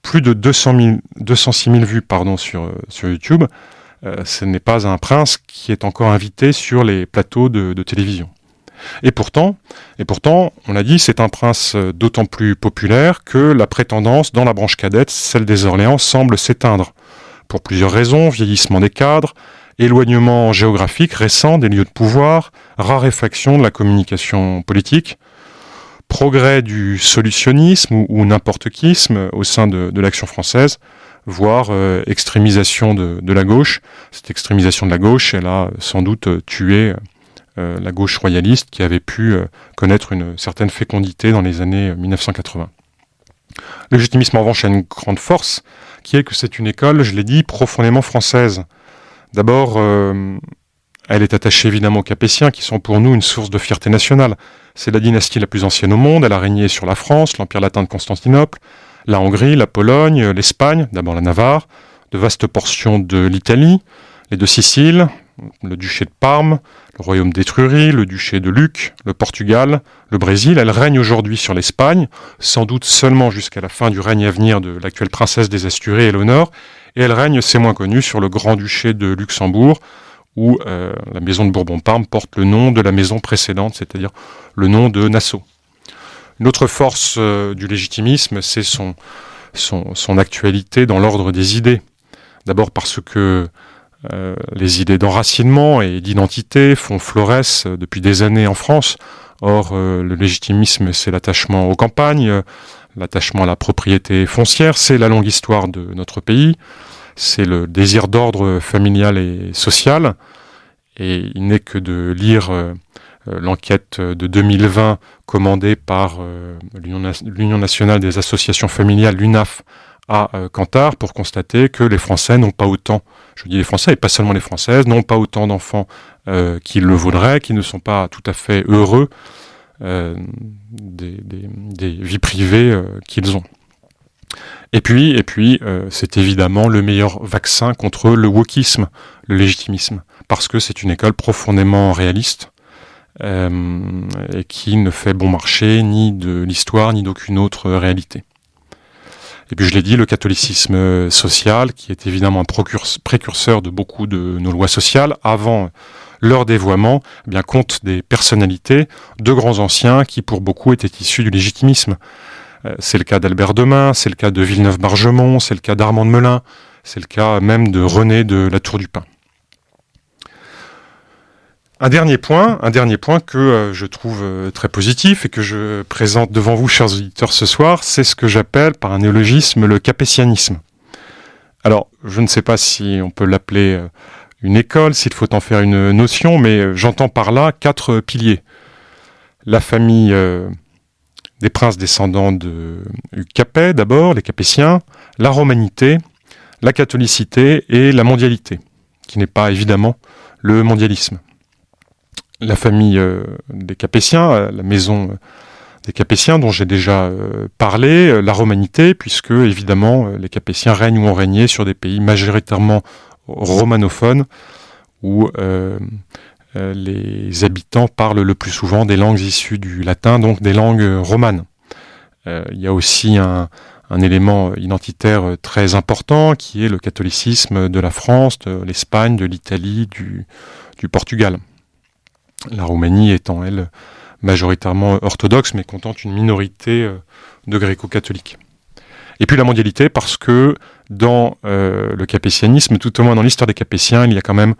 [SPEAKER 2] plus de 206 000 vues sur YouTube. Ce n'est pas un prince qui est encore invité sur les plateaux de télévision. Et pourtant, on l'a dit, c'est un prince d'autant plus populaire que la prétendance dans la branche cadette, celle des Orléans, semble s'éteindre. Pour plusieurs raisons: vieillissement des cadres, éloignement géographique récent des lieux de pouvoir, raréfaction de la communication politique, progrès du solutionnisme ou n'importe-quisme au sein de l'action française, voire extrémisation de la gauche. Cette extrémisation de la gauche, elle a sans doute tué la gauche royaliste qui avait pu connaître une certaine fécondité dans les années 1980. Le légitimisme, en revanche, a une grande force, qui est que c'est une école, je l'ai dit, profondément française. D'abord, elle est attachée évidemment aux Capétiens, qui sont pour nous une source de fierté nationale. C'est la dynastie la plus ancienne au monde, elle a régné sur la France, l'Empire latin de Constantinople, la Hongrie, la Pologne, l'Espagne, d'abord la Navarre, de vastes portions de l'Italie, les deux Siciles, le duché de Parme, le royaume d'Étrurie, le duché de Lucque, le Portugal, le Brésil. Elle règne aujourd'hui sur l'Espagne, sans doute seulement jusqu'à la fin du règne à venir de l'actuelle princesse des Asturies, Éléonore, et elle règne, c'est moins connu, sur le grand-duché de Luxembourg, où la maison de Bourbon-Parme porte le nom de la maison précédente, c'est-à-dire le nom de Nassau. Une autre force du légitimisme, c'est son actualité dans l'ordre des idées. D'abord parce que les idées d'enracinement et d'identité florissent depuis des années en France. Or, le légitimisme, c'est l'attachement aux campagnes, l'attachement à la propriété foncière, c'est la longue histoire de notre pays, c'est le désir d'ordre familial et social. Et il n'est que de lire l'enquête de 2020 commandée par l'Union nationale des associations familiales, l'UNAF, à Kantar, pour constater que les Français n'ont pas autant, je dis les Français et pas seulement les Françaises, n'ont pas autant d'enfants qu'ils le voudraient, qui ne sont pas tout à fait heureux des vies privées qu'ils ont. Et puis c'est évidemment le meilleur vaccin contre le wokisme, le légitimisme, parce que c'est une école profondément réaliste et qui ne fait bon marché ni de l'histoire ni d'aucune autre réalité. Et puis je l'ai dit, le catholicisme social, qui est évidemment un précurseur de beaucoup de nos lois sociales, avant leur dévoiement, eh bien, compte des personnalités de grands anciens qui pour beaucoup étaient issus du légitimisme. C'est le cas d'Albert Demain, c'est le cas de Villeneuve-Bargemont, c'est le cas d'Armand de Melun, c'est le cas même de René de la Tour du Pin. Un dernier point que je trouve très positif et que je présente devant vous, chers auditeurs, ce soir, c'est ce que j'appelle par un néologisme le capétianisme. Alors, je ne sais pas si on peut l'appeler une école, s'il faut en faire une notion, mais j'entends par là 4 piliers. La famille des princes descendants du Capet, d'abord, les Capétiens, la romanité, la catholicité et la mondialité, qui n'est pas évidemment le mondialisme. La famille des Capétiens, la maison des Capétiens dont j'ai déjà parlé, la romanité, puisque évidemment les Capétiens règnent ou ont régné sur des pays majoritairement romanophones, où les habitants parlent le plus souvent des langues issues du latin, donc des langues romanes. Il y a aussi un élément identitaire très important qui est le catholicisme de la France, de l'Espagne, de l'Italie, du Portugal. La Roumanie étant, elle, majoritairement orthodoxe, mais comptant une minorité de gréco-catholiques. Et puis la mondialité, parce que dans le capétianisme, tout au moins dans l'histoire des Capétiens, il y a quand même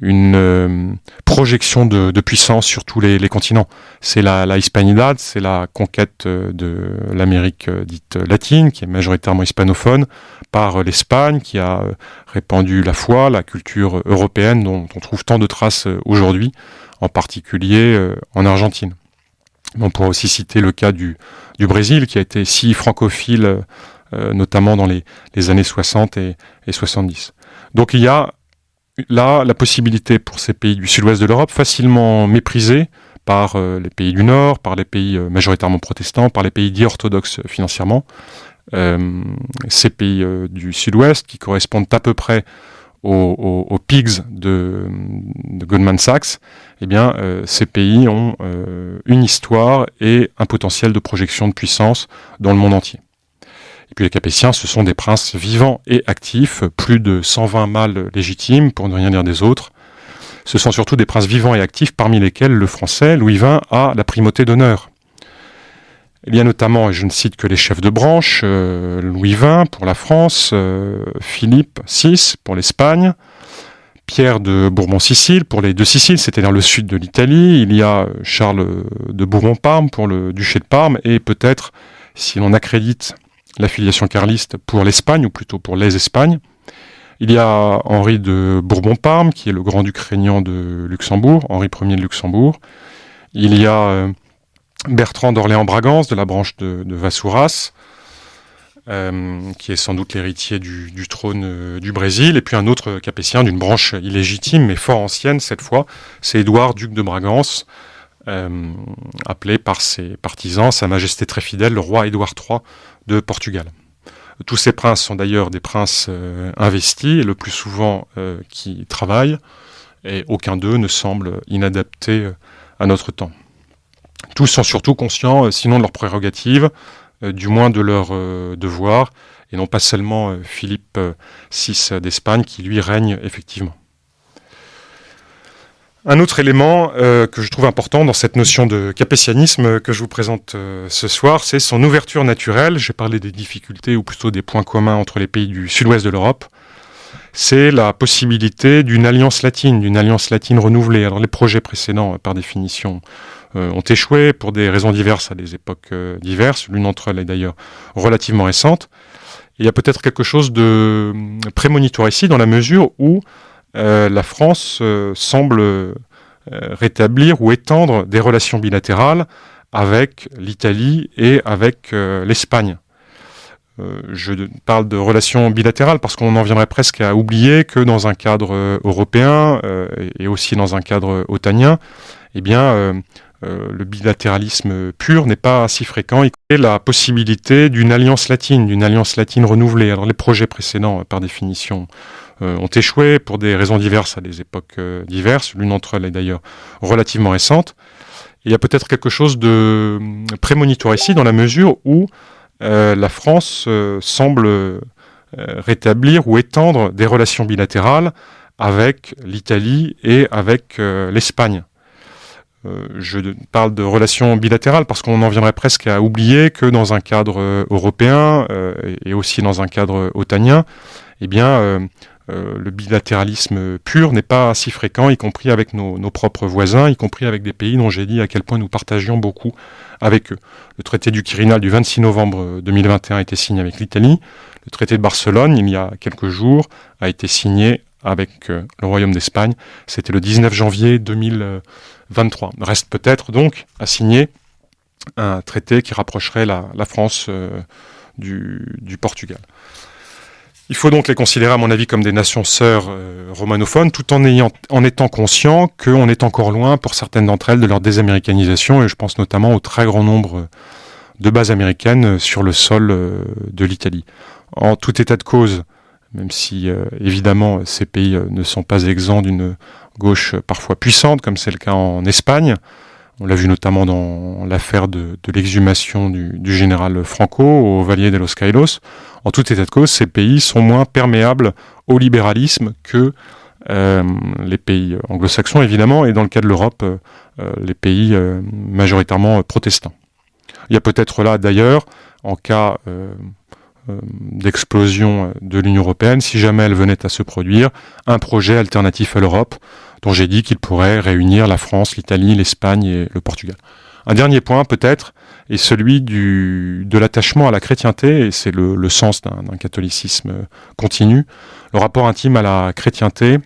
[SPEAKER 2] une projection de puissance sur tous les continents. C'est la Hispanidad, c'est la conquête de l'Amérique dite latine, qui est majoritairement hispanophone, par l'Espagne, qui a répandu la foi, la culture européenne, dont on trouve tant de traces aujourd'hui, en particulier en Argentine. On pourrait aussi citer le cas du Brésil, qui a été si francophile, notamment dans les années 60 et 70. Donc il y a là la possibilité pour ces pays du sud-ouest de l'Europe, facilement méprisés par les pays du Nord, par les pays majoritairement protestants, par les pays dits orthodoxes financièrement, ces pays du sud-ouest qui correspondent à peu près aux pigs de Goldman Sachs, eh bien, ces pays ont une histoire et un potentiel de projection de puissance dans le monde entier. Et puis les Capétiens, ce sont des princes vivants et actifs, plus de 120 mâles légitimes, pour ne rien dire des autres. Ce sont surtout des princes vivants et actifs, parmi lesquels le français, Louis XX, a la primauté d'honneur. Il y a notamment, et je ne cite que les chefs de branche, Louis XX pour la France, Philippe VI pour l'Espagne, Pierre de Bourbon-Sicile pour les deux Siciles, c'est-à-dire le sud de l'Italie. Il y a Charles de Bourbon-Parme pour le duché de Parme, et peut-être, si l'on accrédite l'affiliation carliste, pour l'Espagne, ou plutôt pour les Espagnes. Il y a Henri de Bourbon-Parme, qui est le grand-duc régnant de Luxembourg, Henri Ier de Luxembourg. Il y a Bertrand d'Orléans-Bragance, de la branche de Vassouras, qui est sans doute l'héritier du trône du Brésil. Et puis un autre capétien d'une branche illégitime, mais fort ancienne cette fois, c'est Édouard, duc de Bragance, appelé par ses partisans Sa Majesté très fidèle, le roi Édouard III de Portugal. Tous ces princes sont d'ailleurs des princes investis, et le plus souvent qui travaillent, et aucun d'eux ne semble inadapté à notre temps. Tous sont surtout conscients, sinon de leurs prérogatives, du moins de leurs devoirs, et non pas seulement Philippe VI d'Espagne, qui lui règne effectivement. Un autre élément que je trouve important dans cette notion de capétianisme que je vous présente ce soir, c'est son ouverture naturelle. J'ai parlé des difficultés, ou plutôt des points communs entre les pays du sud-ouest de l'Europe. C'est la possibilité d'une alliance latine renouvelée. Alors les projets précédents, par définition, ont échoué pour des raisons diverses à des époques diverses. L'une d'entre elles est d'ailleurs relativement récente. Il y a peut-être quelque chose de prémonitoire ici, dans la mesure où la France semble rétablir ou étendre des relations bilatérales avec l'Italie et avec l'Espagne. Je parle de relations bilatérales parce qu'on en viendrait presque à oublier que dans un cadre européen et aussi dans un cadre otanien, eh bien, le bilatéralisme pur n'est pas si fréquent. Et la possibilité d'une alliance latine renouvelée. Alors les projets précédents, par définition, ont échoué pour des raisons diverses à des époques diverses. L'une d'entre elles est d'ailleurs relativement récente. Il y a peut-être quelque chose de prémonitoire ici, dans la mesure où la France semble rétablir ou étendre des relations bilatérales avec l'Italie et avec l'Espagne. Je parle de relations bilatérales parce qu'on en viendrait presque à oublier que dans un cadre européen et aussi dans un cadre otanien, eh bien, le bilatéralisme pur n'est pas si fréquent, y compris avec nos propres voisins, y compris avec des pays dont j'ai dit à quel point nous partagions beaucoup avec eux. Le traité du Quirinal du 26 novembre 2021 a été signé avec l'Italie. Le traité de Barcelone, il y a quelques jours, a été signé avec le Royaume d'Espagne. C'était le 19 janvier 2023. Reste peut-être donc à signer un traité qui rapprocherait la France du Portugal. Il faut donc les considérer, à mon avis, comme des nations sœurs romanophones, tout en étant conscient qu'on est encore loin, pour certaines d'entre elles, de leur désaméricanisation, et je pense notamment au très grand nombre de bases américaines sur le sol de l'Italie. En tout état de cause, même si évidemment ces pays ne sont pas exempts d'une gauche parfois puissante, comme c'est le cas en Espagne. On l'a vu notamment dans l'affaire de l'exhumation du général Franco au Valle de los Caídos. En tout état de cause, ces pays sont moins perméables au libéralisme que les pays anglo-saxons, évidemment, et dans le cas de l'Europe, les pays majoritairement protestants. Il y a peut-être là, d'ailleurs, en cas d'explosion de l'Union européenne, si jamais elle venait à se produire, un projet alternatif à l'Europe, dont j'ai dit qu'il pourrait réunir la France, l'Italie, l'Espagne et le Portugal. Un dernier point, peut-être, est celui de l'attachement à la chrétienté, et c'est le sens d'un catholicisme continu, le rapport intime à la chrétienté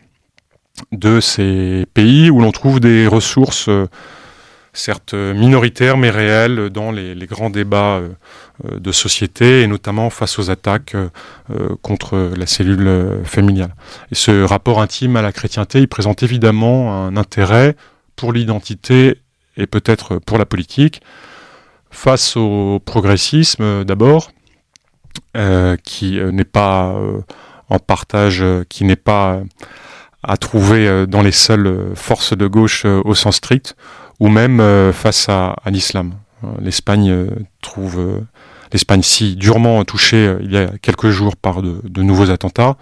[SPEAKER 2] de ces pays où l'on trouve des ressources certes minoritaires mais réelles dans les grands débats de société, et notamment face aux attaques contre la cellule familiale. Et ce rapport intime à la chrétienté, il présente évidemment un intérêt pour l'identité et peut-être pour la politique, face au progressisme d'abord, qui n'est pas en partage, qui n'est pas à trouver dans les seules forces de gauche au sens strict, ou même face à l'islam. L'Espagne l'Espagne si durement touchée il y a quelques jours par de nouveaux attentats,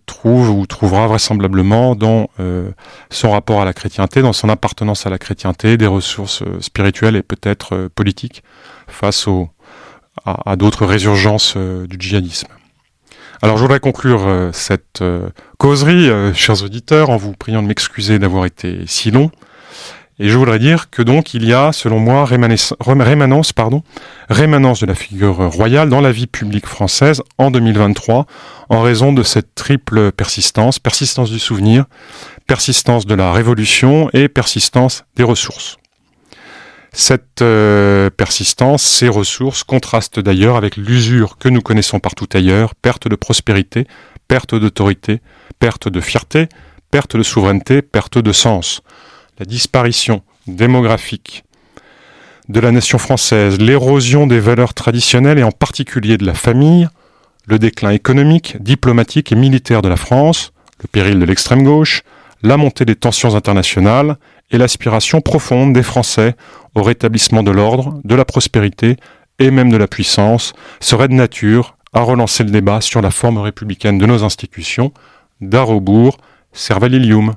[SPEAKER 2] trouve ou trouvera vraisemblablement dans son rapport à la chrétienté, dans son appartenance à la chrétienté, des ressources spirituelles et peut-être politiques face à d'autres résurgences du djihadisme. Alors je voudrais conclure cette causerie, chers auditeurs, en vous priant de m'excuser d'avoir été si long, Et je voudrais dire que donc il y a, selon moi, rémanence de la figure royale dans la vie publique française en 2023, en raison de cette triple persistance du souvenir, persistance de la révolution et persistance des ressources. Cette persistance, ces ressources, contrastent d'ailleurs avec l'usure que nous connaissons partout ailleurs, perte de prospérité, perte d'autorité, perte de fierté, perte de souveraineté, perte de sens. La disparition démographique de la nation française, l'érosion des valeurs traditionnelles et en particulier de la famille, le déclin économique, diplomatique et militaire de la France, le péril de l'extrême gauche, la montée des tensions internationales et l'aspiration profonde des Français au rétablissement de l'ordre, de la prospérité et même de la puissance seraient de nature à relancer le débat sur la forme républicaine de nos institutions. D'Arraubourg, Servalilium.